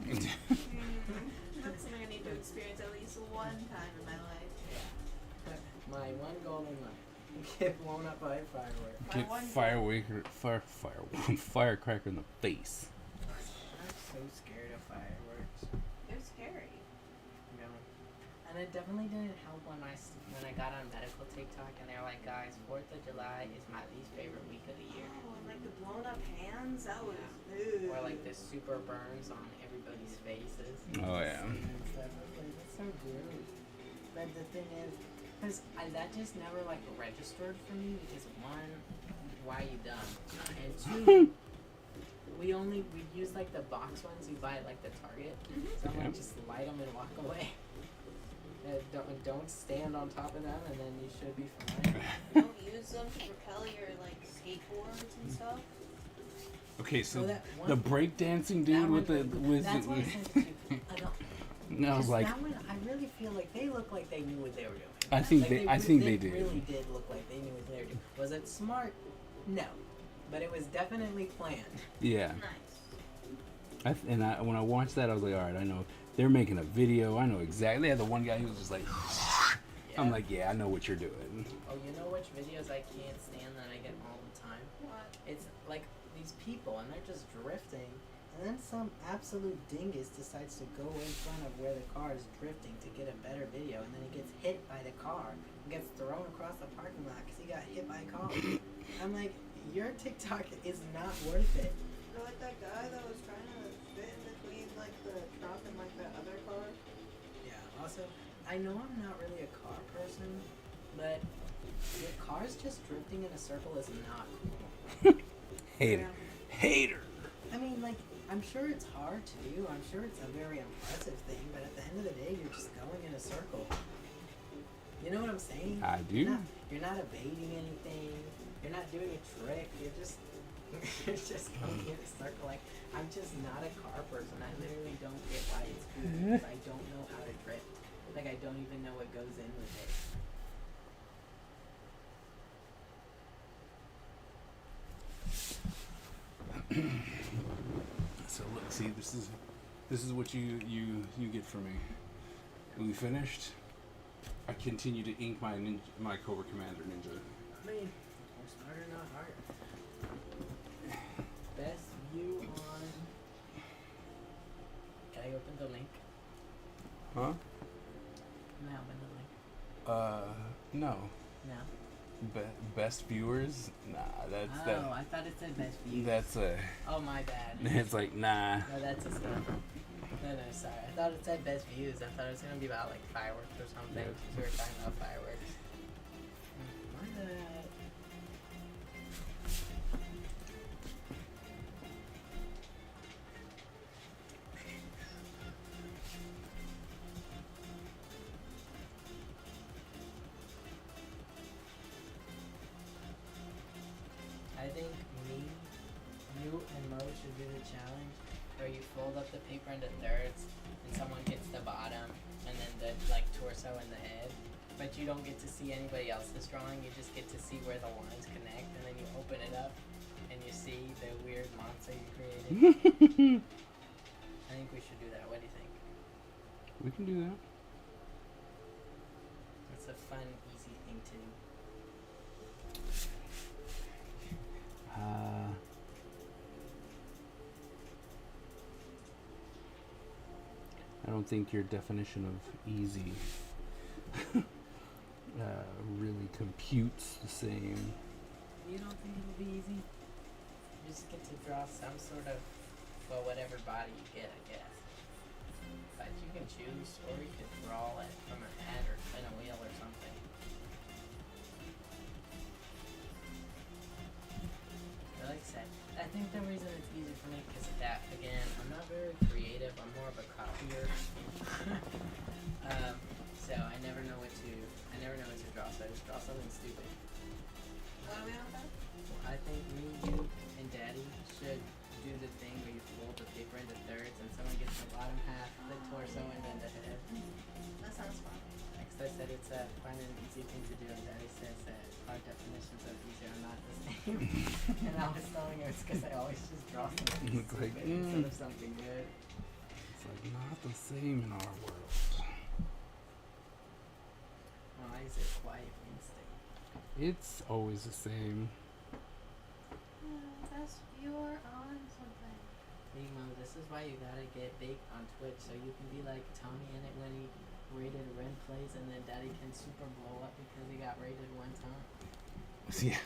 That's something I need to experience at least one time in my life. My one goal in life: get blown up by a firework. Get firecracker in the face. I'm so scared of fireworks. They're scary. You know? And it definitely didn't help when I got on medical TikTok and they were like, guys, 4th of July is my least favorite week of the year. Oh, and like the blown up hands, that was. Or like the super burns on everybody's faces. Oh yeah. And stuff. I was like, that's so gross. But the thing is, because that just never like registered for me because one, why are you dumb? And two, we use like the box ones you buy at like the Target. So I'm Yeah. like, just light them and walk away. Don't stand on top of them, and then you should be fine. Don't use them to propel your like skateboards and stuff. Okay, so So that one- the breakdancing That dude one- with the that's what I said to you. I don't. and I was 'cause like, that one, I really feel like they look like they knew what they were doing. I think Like they they did. really did look like they knew what they were doing. Was it smart? No, but it was definitely planned. Yeah. Nice. When I watched that, I was like, all right, I know they're making a video. I know exactly. They had the one guy who was just like, I'm like, yeah, I know what you're doing. Oh, you know which videos I can't stand that I get all the time? What? It's like these people and they're just drifting, and then some absolute dingus decides to go in front of where the car is drifting to get a better video, and then he gets hit by the car and gets thrown across the parking lot because he got hit by a car. I'm like, your TikTok is not worth it. Or like that guy that was trying to fit in between like the truck and like the other car. Yeah. Also, I know I'm not really a car person, but with cars just drifting in a circle is not cool. Hater. Hater. I mean, like, I'm sure it's hard to do. I'm sure it's a very impressive thing, but at the end of the day, you're just going in a circle. You know what I'm saying? I do. You're not evading anything. You're not doing a trick. You're just you're just going in a circle. Like, I'm just not a car person. I literally don't get why it's cool because I don't know how to drift. Like, I don't even know what goes in with it. So look, see, this is what you get from me. We finished. I continue to ink my Cobra Commander Ninja. I mean, smarter, not harder. Best view on. Can I open the link? Huh? Can I open the link? No. No. Best viewers? Nah, that's Oh, I thought it said best view. that's a. Oh, my bad. It's like nah. No, that's a stuff. No, sorry. I thought it said best views. I thought it was gonna be about like fireworks or something. Yeah. We were talking about fireworks. My bad. I think you and Mo should do the challenge where you fold up the paper into thirds and someone hits the bottom and then the like torso and the head. But you don't get to see anybody else's drawing, you just get to see where the lines connect, and then you open it up and you see the weird monster you created. I think we should do that. What do you think? We can do that. It's a fun, easy thing to do. I don't think your definition of easy really computes the same. You don't think it'll be easy? You just get to draw some sort of, well, whatever body you get, I guess. But you can choose, or you could draw it from a hat or spin a wheel or something. But like I said, I think the reason it's easy for me because that, again, I'm not very creative. I'm more of a copier. So I never know what to draw. So I just draw something stupid. What are we on about? I think me, you, and Daddy should do the thing where you fold the paper into thirds and someone gets the bottom half, the torso, and then the head. That sounds fun. Next I said it's find an easy thing to do, and Daddy says that our definitions of easy are not the same. And I was telling her it's because I always just draw something It's stupid like, instead of something good. It's like not the same in our world. Why is it Quiet Wednesday? It's always the same. That's you're on something. Hey Mom, this is why you gotta get big on Twitch so you can be like Tommy in it when he rated Ren plays, and then Daddy can super blow up because he got rated one time. Yeah,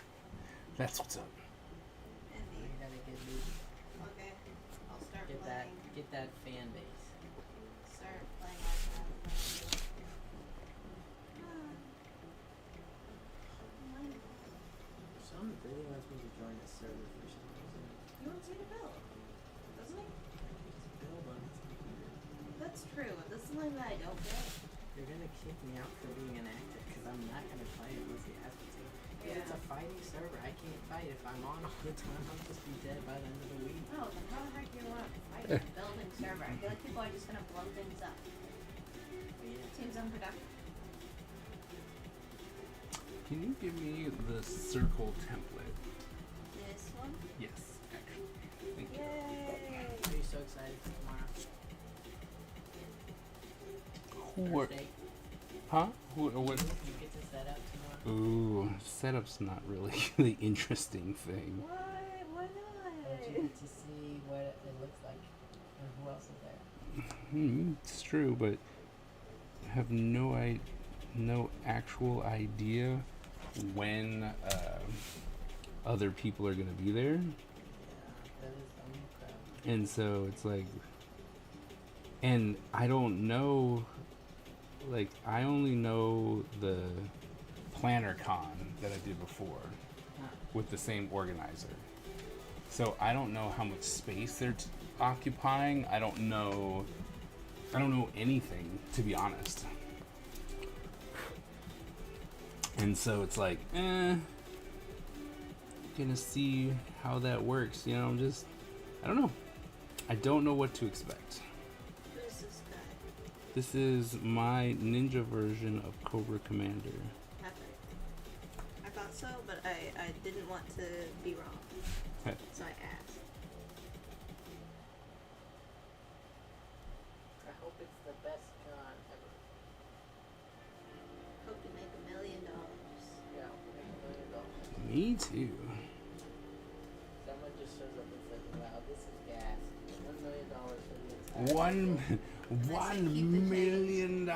that's what's up. You Indeed. gotta get big, Okay. I'll start get that, playing. get that fan base. Start playing Minecraft. Someone really wants me to join the server for some reason. He wants me to build, doesn't he? Just build on his computer. That's true. This is something that I don't get. You're gonna kick me out for being inactive because I'm not gonna play it unless he asks me to. Yeah. It's a fighting server. I can't fight. If I'm on all the time, I'll just be dead by the end of the week. Oh, then how the heck do you want to fight a building server? I feel like people are just gonna blow things up. But yeah. Seems unproductive. Can you give me the circle template? This one? Yes, actually. Thank you. Yay! Are you so excited for tomorrow? What? Thursday? Huh? What? You get to set up tomorrow? Ooh, setup's not really the interesting thing. Why? Why Don't you not? get to see what it looks like and who else is there? It's true, but I have no actual idea when other people are gonna be there, Yeah, that is the only crowd. and so it's like, and I don't know, like I only know the planner con that I did before Huh. with the same organizer, so I don't know how much space they're occupying. I don't know anything, to be honest. And so it's like, gonna see how that works. You know, I don't know. I don't know what to expect. Who's this guy? This is my ninja version of Cobra Commander. Epic. I thought so, but I didn't want to be wrong. So I asked. I hope it's the best con ever. Hope to make $1 million. Yeah, I hope we make $1 million. Me too. Someone just shows up and says, wow, this is gas. $1 million for the entire One world." $1 million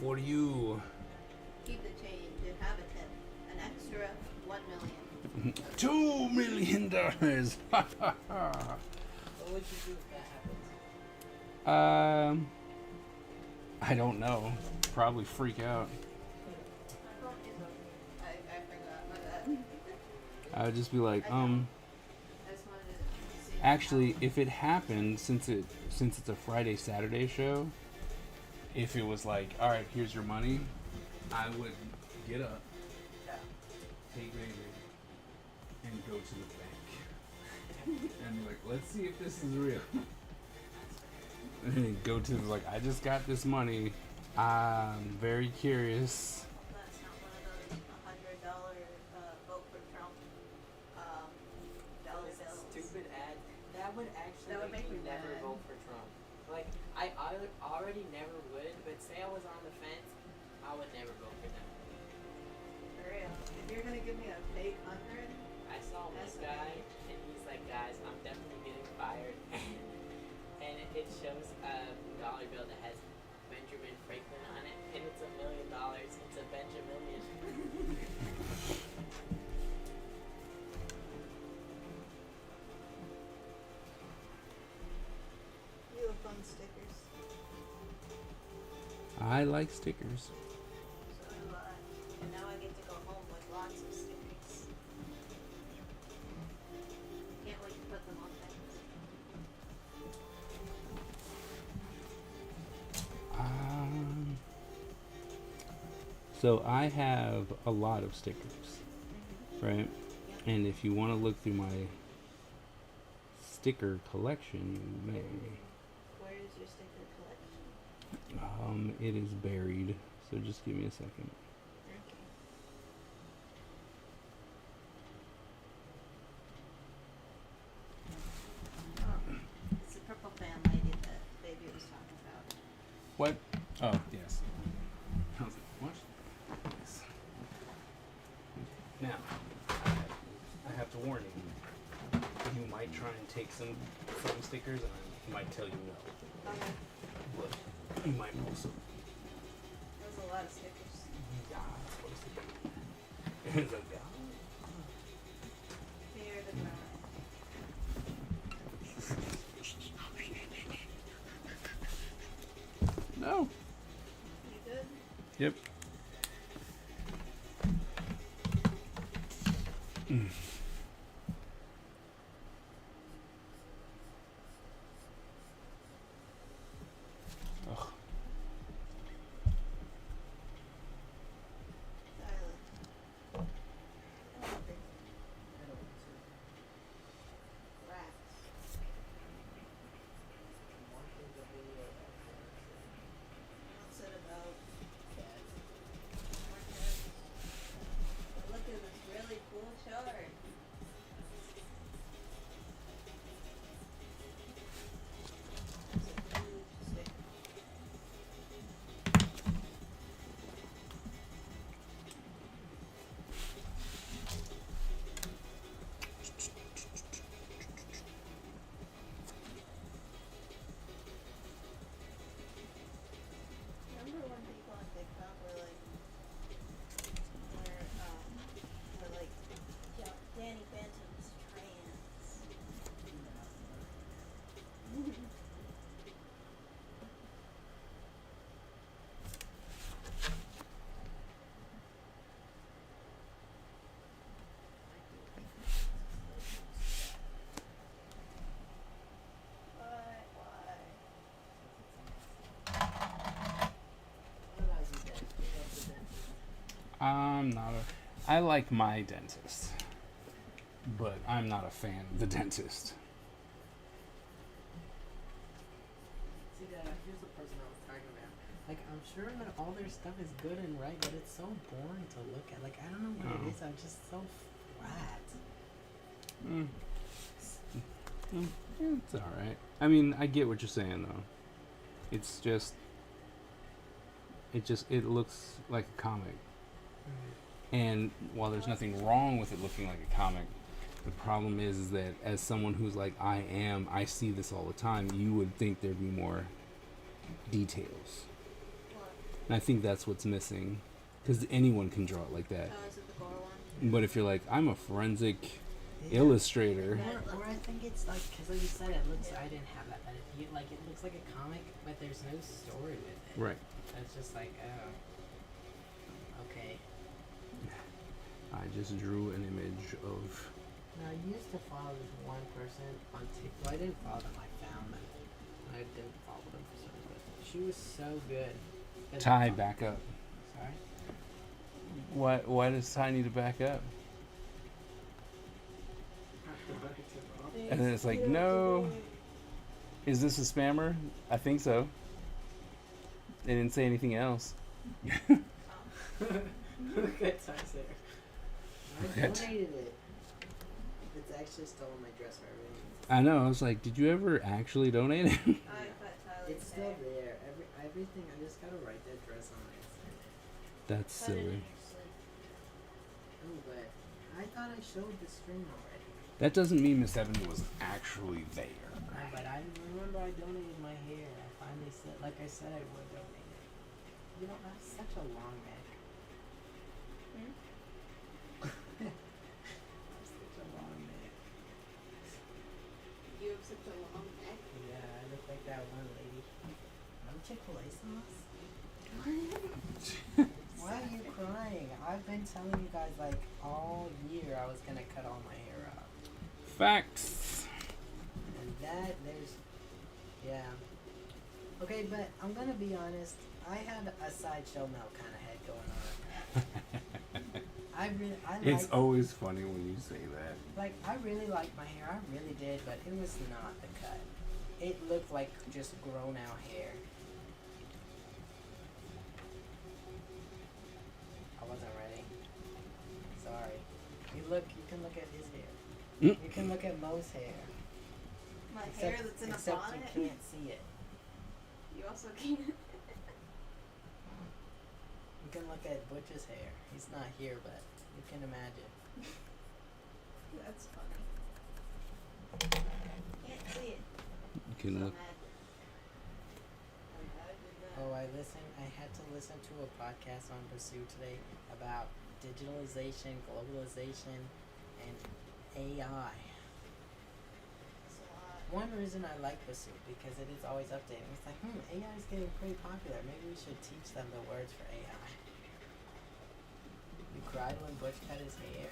for you. Keep the change and have a tip. An extra $1 million. $2 million. What would you do if that happens? I don't know. Probably freak out. I forgot my bad. I would just be like, I just wanted to see. Actually, if it happened, since it's a Friday Saturday show, if it was like, all right, here's your money, I would get up, Yeah. take Raymond, and go to the bank, and be like, let's see if this is real. And then go to like, I just got this money. I'm very curious. That's not one of those $100 vote for Trump dollar bills. Stupid ad. That would actually That would make me never mad. vote for Trump. Like, I already never would, but say I was on the fence, I would never vote for them. For real. If you're gonna give me a fake 100, I saw this That's guy, and he's like, guys, I'm definitely getting fired. And it shows a dollar bill that has Benjamin Franklin on it, and it's $1 million. It's a Benjaminian. you have fun stickers. I like stickers. So do I. And now I get to go home with lots of stickers. Can't wait to put them on things. So I have a lot of stickers, right? And if you want to look through my sticker collection, you may. Where is your sticker collection? It is buried, so just give me a second. Okay. Oh, it's the purple fan lady that baby was talking about. What? Oh, yes. I was like, what? Yes. Now, I have to warn you. You might try and take some stickers, and I might tell you no. Okay. But you might also. There's a lot of stickers. Yeah, that's what it's like. It's like, yeah. Here to try. No. You good? Yep. Ugh. Tyler. Oh, big rats. What's it about? More cats. But look at this really cool chart. It's a huge sticker. Remember when people on TikTok were like, were like, "Yeah, Danny Phantom's trans." Why? What about you, Dad? What's the dentist? I'm not a. I like my dentist, but I'm not a fan of the dentist. See, Dad, here's the person I was talking about. Like, I'm sure that all their stuff is good and right, but it's so boring to look at. Like, I don't know what Oh. it is. I'm just so flat. Mm. It's all right. I mean, I get what you're saying though. It's just. It looks like a comic. And while there's nothing wrong with it looking like a comic, the problem is that as someone who's like I see this all the time, you would think there'd be more details. What? And I think that's what's missing. Because anyone can draw it like that. Oh, is it the gore one? But if you're like, I'm a forensic Yeah. illustrator. Or I think it's like, because like you said, it looks, I didn't have that, but it looks like a comic, but there's no story with it. Right. It's just like, oh. Okay. I just drew an image of. Now, I used to follow this one person on TikTok. Well, I didn't follow them, I found them. I didn't follow them for some reason. She was so good. At Ty, back up. Sorry? Why does Ty need to back up? And then it's like, no. Is this a spammer? I think so. They didn't say anything else. Good times there. I Good. donated it. It's actually still in my dresser. I know. I was like, did you ever actually donate it? I cut Tyler's It's still hair. there. Everything. I just gotta write the address on it. That's Cut it in silly. your sleep. Oh, but I thought I showed the stream already. That doesn't mean Miss Evans was actually there. But I remember I donated my hair. I finally said, like I said, I would donate it. You know, that's such a long neck. Hmm? That's such a long neck. You have such a long neck. Yeah, I look like that one lady. No Chick-fil-A sauce? Why are you crying? I've been telling you guys like all year I was gonna cut all my hair out. Facts. And yeah. Okay, but I'm gonna be honest. I had a sideshow Mel kind of head going on. I It's like, always funny when you say that. like, I really liked my hair. I really did, but it was not the cut. It looked like just grown out hair. I wasn't ready. Sorry. You can look at his hair. Mm. You can look at Mo's hair. My hair that's in a except bonnet. you can't see it. You also can't. You can look at Butch's hair. He's not here, but you can imagine. That's funny. Can't see it. You can So look. mad. I'm mad at that. Oh, I had to listen to a podcast on Pursuit today about digitalization, globalization, and AI. It's a lot. One reason I like Pursuit because it is always updating. It's like, AI is getting pretty popular. Maybe we should teach them the words for AI. You cried when Butch cut his hair.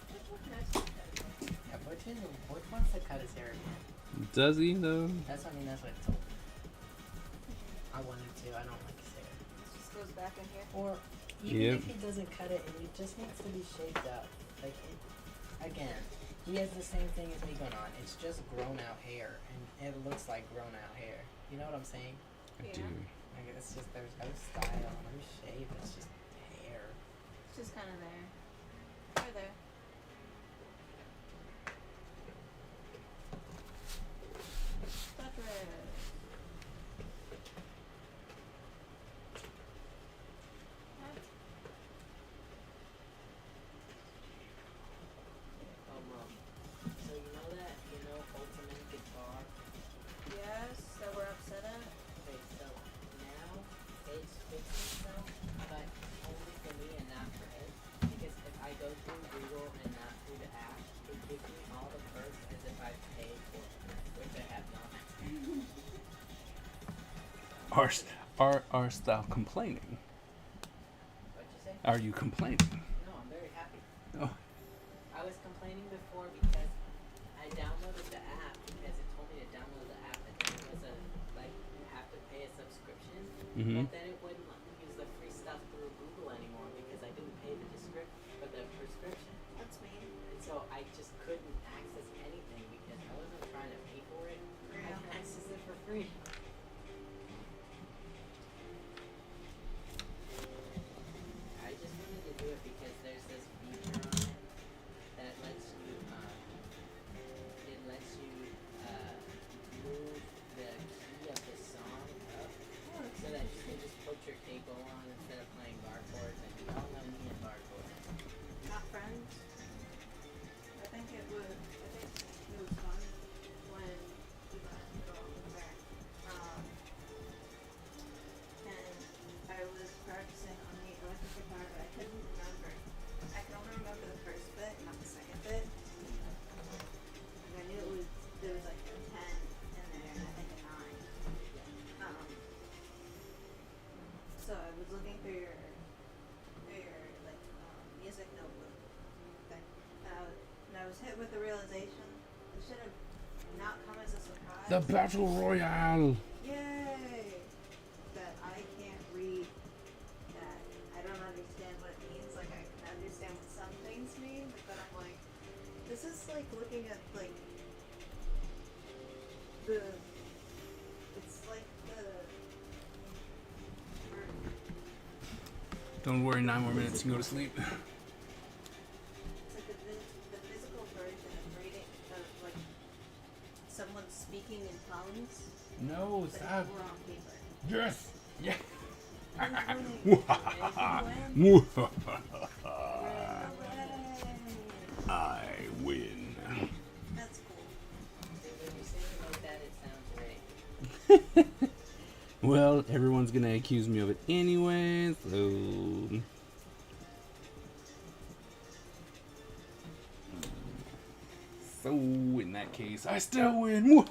Which one has to cut it? Yeah, Butch wants to cut his hair again. Does he though? That's what it told me. I wanted to. I don't like his hair. This just goes back in here. Or even Yep. if he doesn't cut it, it just needs to be shaped up. Like again, he has the same thing as me going on. It's just grown out hair, and it looks like grown out hair. You know what I'm saying? I Yeah. do. Like it's just there's no style, no shape. It's just hair. It's just kind of there. Right there. Touch red. So you know Ultimate Guitar. Yes, that we're upset at. Okay, so now it's fixing itself, but only for me and not for it. Because if I go through Google and not through the app, it gives me all the perks as if I paid for it, which I have not. Are style complaining? What'd you say? Are you complaining? No, I'm very happy. Oh. I was complaining before because I downloaded the app because it told me to download the app, and then it was you have to pay a subscription. Mhm. But then it wouldn't let me use the free stuff through Google anymore because I didn't pay the prescription. That's me. And so I just couldn't access anything because I wasn't trying to pay for it. I can access it for free. I just wanted to do it because there's this feature on it that lets you move the key of the song up so that you can just put your cable on instead of playing bar chords, and you all know me and bar chords. Not friends. I think it was fun when we got to go over there. And I was practicing on the electric guitar, but I couldn't remember. I can only remember the first bit, not the second bit. And I knew there was like a 10 in there and I think a 9. So I was looking through your music notebook thing, and I was hit with the realization it should have not come as a surprise. The Battle Royale! Yay! That I can't read that. I don't understand what it means. Like I can understand what some things mean, but I'm like, this is like looking at like it's like the Don't worry, 9 more minutes, you can go to sleep. It's like the physical version of reading of like someone speaking in tongues, No, but stop. we're on paper. Yes! Yeah! I win. That's cool. When you say it like that, it sounds right. Well, everyone's gonna accuse me of it anyway, so... So, in that case, I still win!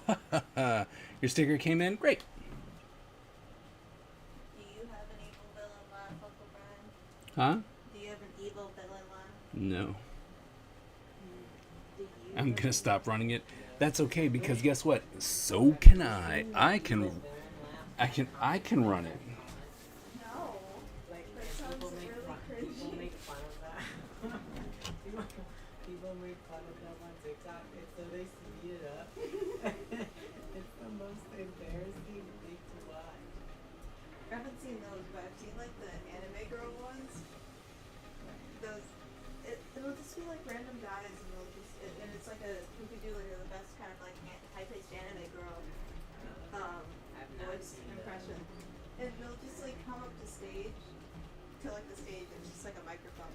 Your sticker came in? Great! Huh? Do you have an evil villain laugh? No. Do you I'm gonna really stop running it. That's okay because guess what? So have you can I. seen I the can. evil villain laugh I can run it. No. Like, That and sounds people make really fun. People cringy. make fun of that. people make fun of them on TikTok, and so they speed it up. It's the most embarrassing thing to watch. I haven't seen those, but I've seen like the anime girl ones. Those, it'll just be like random guys, and they'll just, and it's like a who could do like the best kind of like high-paced anime girl I've not voice seen that. impression, and they'll just like come up to stage, to like the stage, and it's just like a microphone,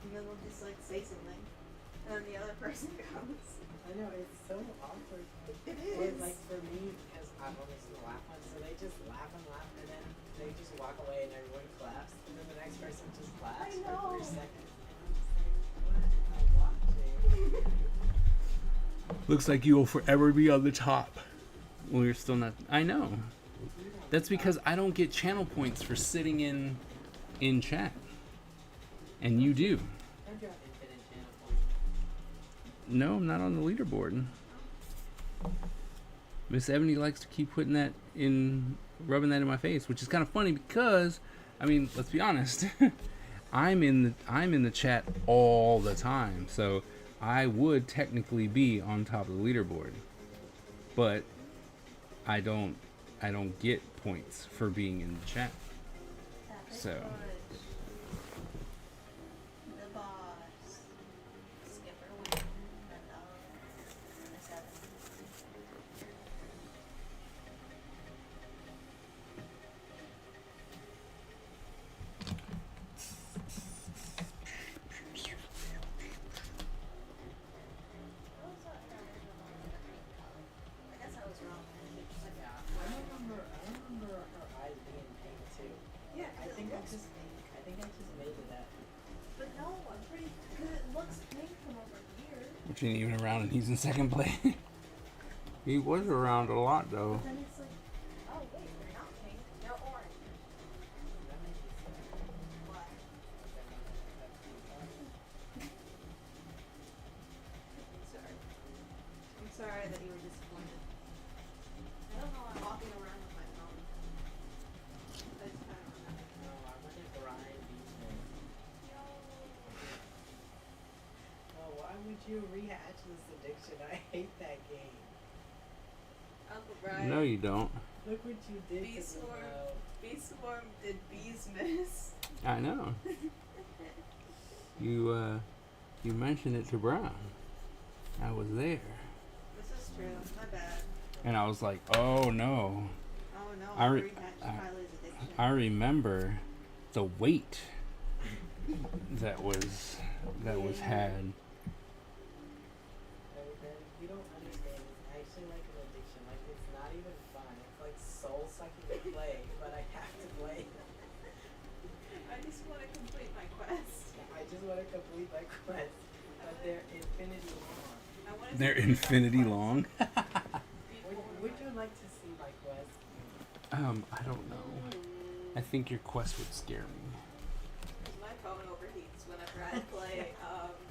and then they'll just like say something, and then the other person comes. I know, it's so awkward. It Or is. like for me, because I've only seen the laugh one, so they just laugh, and then they just walk away and everyone claps, and then the next person just claps for know. 3 seconds. And I'm just like, what am I watching? Looks like you will forever be on the top. Well, you're still not. I know. That's because I don't get channel points for sitting in chat, and you do. Don't drop infinite channel points. No, I'm not on the leaderboard. Miss Ebony likes to keep putting that in, rubbing that in my face, which is kind of funny because, I mean, let's be honest, I'm in the chat all the time, so I would technically be on top of the leaderboard, but I don't get points for being in the chat. So. The boss. Skipper win. And the 7. I guess I was wrong. Yeah, I remember her eyes being pink too. Yeah, I think I just made it up. But no, I'm pretty good. It looks pink from over here. Which ain't even around, and he's in second place. He was around a lot though. Then it's like, oh wait, they're not pink. They're orange. That makes me sad. Why? Sorry. I'm sorry that you were disappointed. I don't know why I'm walking around with my phone. I just kind of remember. No, I want to grind these. Oh, why would you rehatch this addiction? I hate that game. Uncle Brian. No, you don't. Look what you did Bee to me, Swarm. bro. Bee Swarm did bees miss. I know. You mentioned it to Brown. I was there, This is true. My bad. and I was like, "Oh no!" Oh no, I re- rehatch Kyle's addiction. I remember the weight that was had. You don't understand. It's actually like an addiction. Like, it's not even fun. It's like soul sucking to play, but I have to play. I just want to complete my quest. I just want to complete my quest, but they're infinity long. I want to They're infinity long. Would you like to see my quest? I don't know. I think your quest would scare me. My phone overheats whenever I play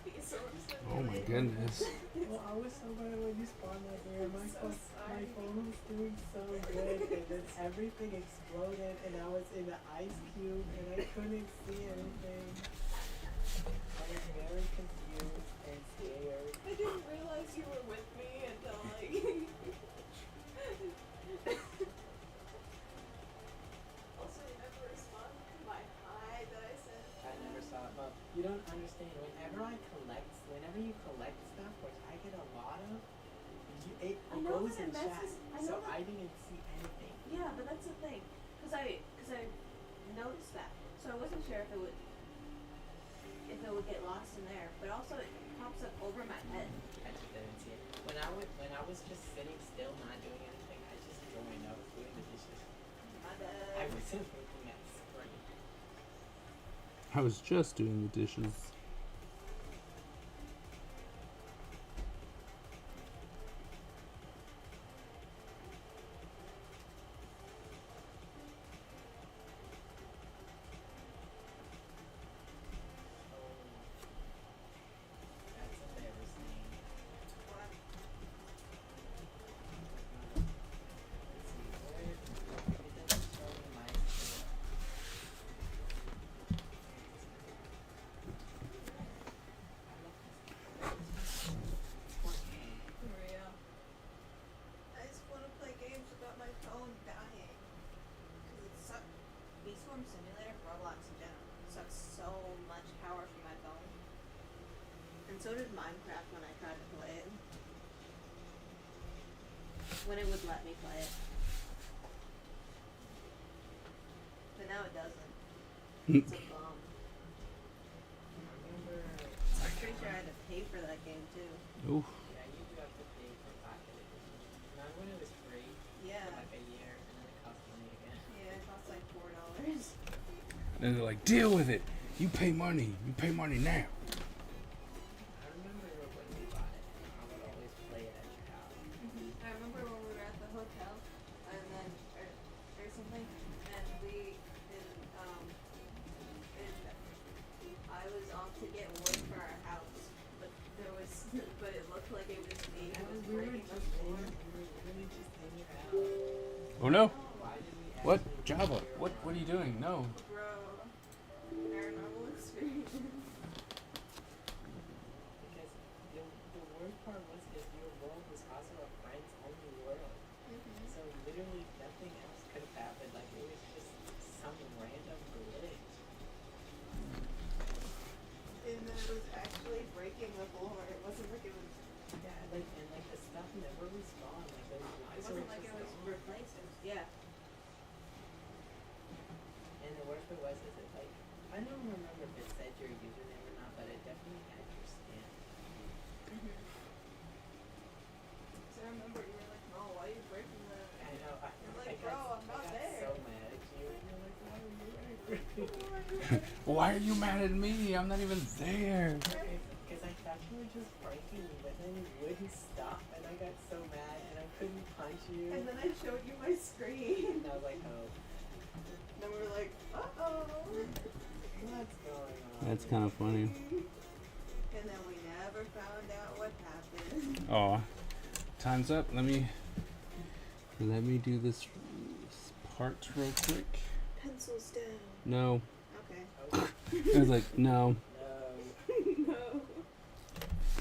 Bee Swarm Simulator. Oh my goodness. Well, I was so glad when you spawned that there. My So phone, my sorry. phone was doing so good, and then everything exploded, and I was in the ice cube, and I couldn't see anything. I was very confused and scared. I didn't realize you were with me until like. Also, you never responded to my hi that I sent. I never saw it, but you don't understand. Whenever you collect stuff, which I get a lot of, it I know goes that in it chat. messes- I know So that- I didn't see anything. Yeah, but that's the thing, cause I noticed that, so I wasn't sure if it would get lost in there, but also it pops up over my head. I just didn't see it. When I was just sitting still, not doing anything, I just joined. I was doing the dishes. My I bad. wasn't looking at the screen. I was just doing the dishes. Transform Simulator, Roblox in general, sucks so much power from my phone. And so did Minecraft when I tried to play it. When it would let me play it. But now it doesn't. It's a bum. I'm pretty sure I had to pay for that game too. Oof. Yeah, you do have to pay for Pocket Edition. Not when it was free Yeah. for like a year, and then it cost money again. Yeah, it costs like $4. And they're like, deal with it. You pay money. You pay money now. I remember when we bought it, I would always play it at your house. I remember when we were at the hotel, and then or something, and I was off to get wood for our house, but it looked like it was me who was breaking the floor. Really just hanging out. Oh no. Why did we What? Java. What are you doing? No. Bro, paranormal experience. Because the worst part was that your world was also a friend's only world. So literally nothing else could have happened. Like it was just some random glitch. And then it was actually breaking the floor. It wasn't like it was. Yeah, like and like the stuff never respawned. Like those It lights wasn't were like just it was gone. replaced. It was, yeah. And the worst part was is it like I don't remember if it said your username or not, but it definitely had your skin. So I remember you were like, "No, why are you breaking the?" I know. I'm like, I got, bro, I'm not I got there. so mad at you, and you're like, why are you angry? Why are you mad at me? I'm not even there. Because I thought you were just pranking me, but then you wouldn't stop, and I got so mad, and I couldn't punch you. And then I showed you my screen. And I was like, oh, Then we were like, "Uh-oh." what's going on? That's kind of funny. And then we never found out what happened. Aw. Time's up. Let me do this part real quick. Pencils down. No. Okay. I was like, no. No. No.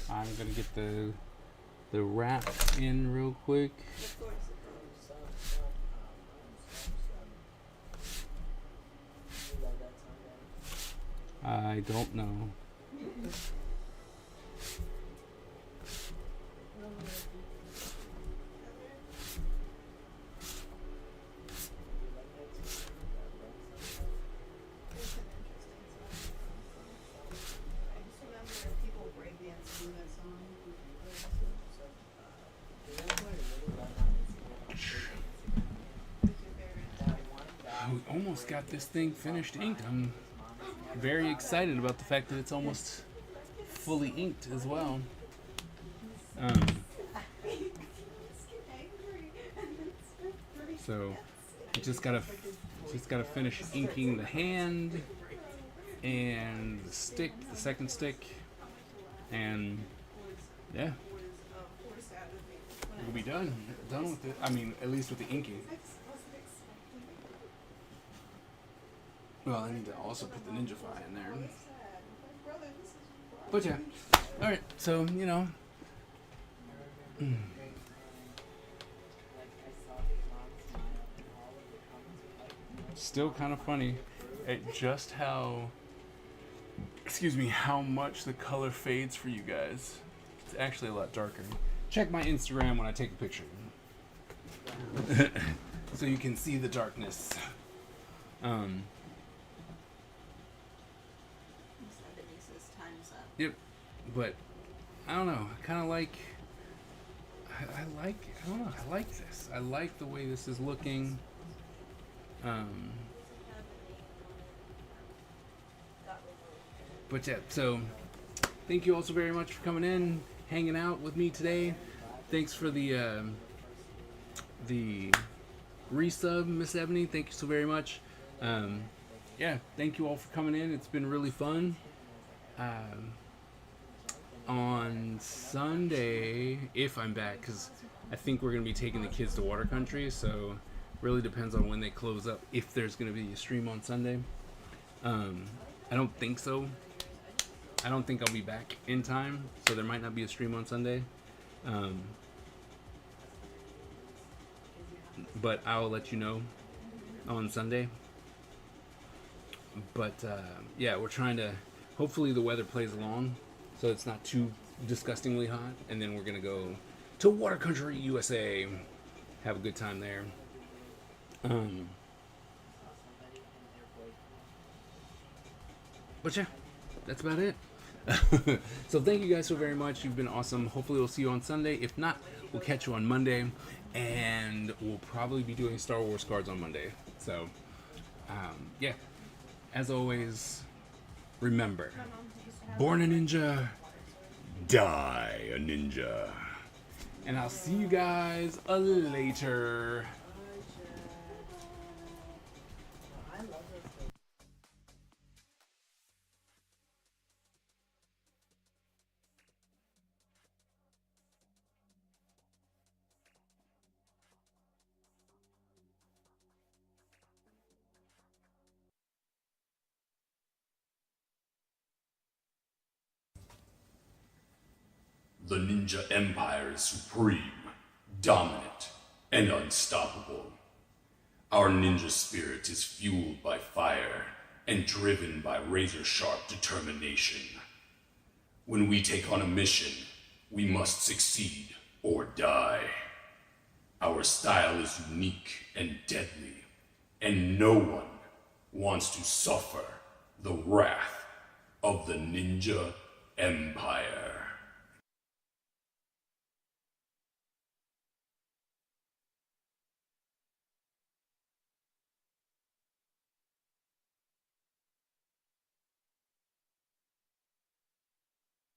I'm gonna get the wrap in real quick. Of course it Some. You love that song, right? I don't know. You like that song? That love song? It's an interesting song. I just remember people breakdancing that song. So, you know what I really love on Instagram? Who's your favorite? That one guy. We almost got this thing finished inked. I'm very excited about the fact that it's almost fully inked as well. So just gotta finish inking the hand and the stick, the second stick, and yeah, we'll be done with it. I mean, at least with the inking. Well, I need to also put the Ninjafy in there. But yeah, all right. So you know. Like I saw his mom smile, and all of the comments were like, no. Still kind of funny at just how much the color fades for you guys. It's actually a lot darker. Check my Instagram when I take a picture so you can see the darkness. Yep, but I don't know, I kind of like I like this. I like the way this is looking. But yeah, so thank you all so very much for coming in, hanging out with me today. Thanks for the resub, Miss Ebony. Thank you so very much. Yeah, thank you all for coming in. It's been really fun. On Sunday, if I'm back, because I think we're going to be taking the kids to Water Country, so really depends on when they close up, if there's going to be a stream on Sunday. I don't think so. I don't think I'll be back in time, so there might not be a stream on Sunday. But I'll let you know on Sunday. But yeah, we're trying to. Hopefully, the weather plays along, so it's not too disgustingly hot, and then we're gonna go to Water Country, USA. Have a good time there. But yeah, that's about it. So thank you guys so very much. You've been awesome. Hopefully we'll see you on Sunday. If not, we'll catch you on Monday, and we'll probably be doing Star Wars cards on Monday. So yeah, as always, remember, born a ninja, die a ninja. And I'll see you guys later. The Ninja Empire is supreme, dominant, and unstoppable. Our ninja spirit is fueled by fire and driven by razor-sharp determination. When we take on a mission, we must succeed or die. Our style is unique and deadly, and no one wants to suffer the wrath of the Ninja Empire.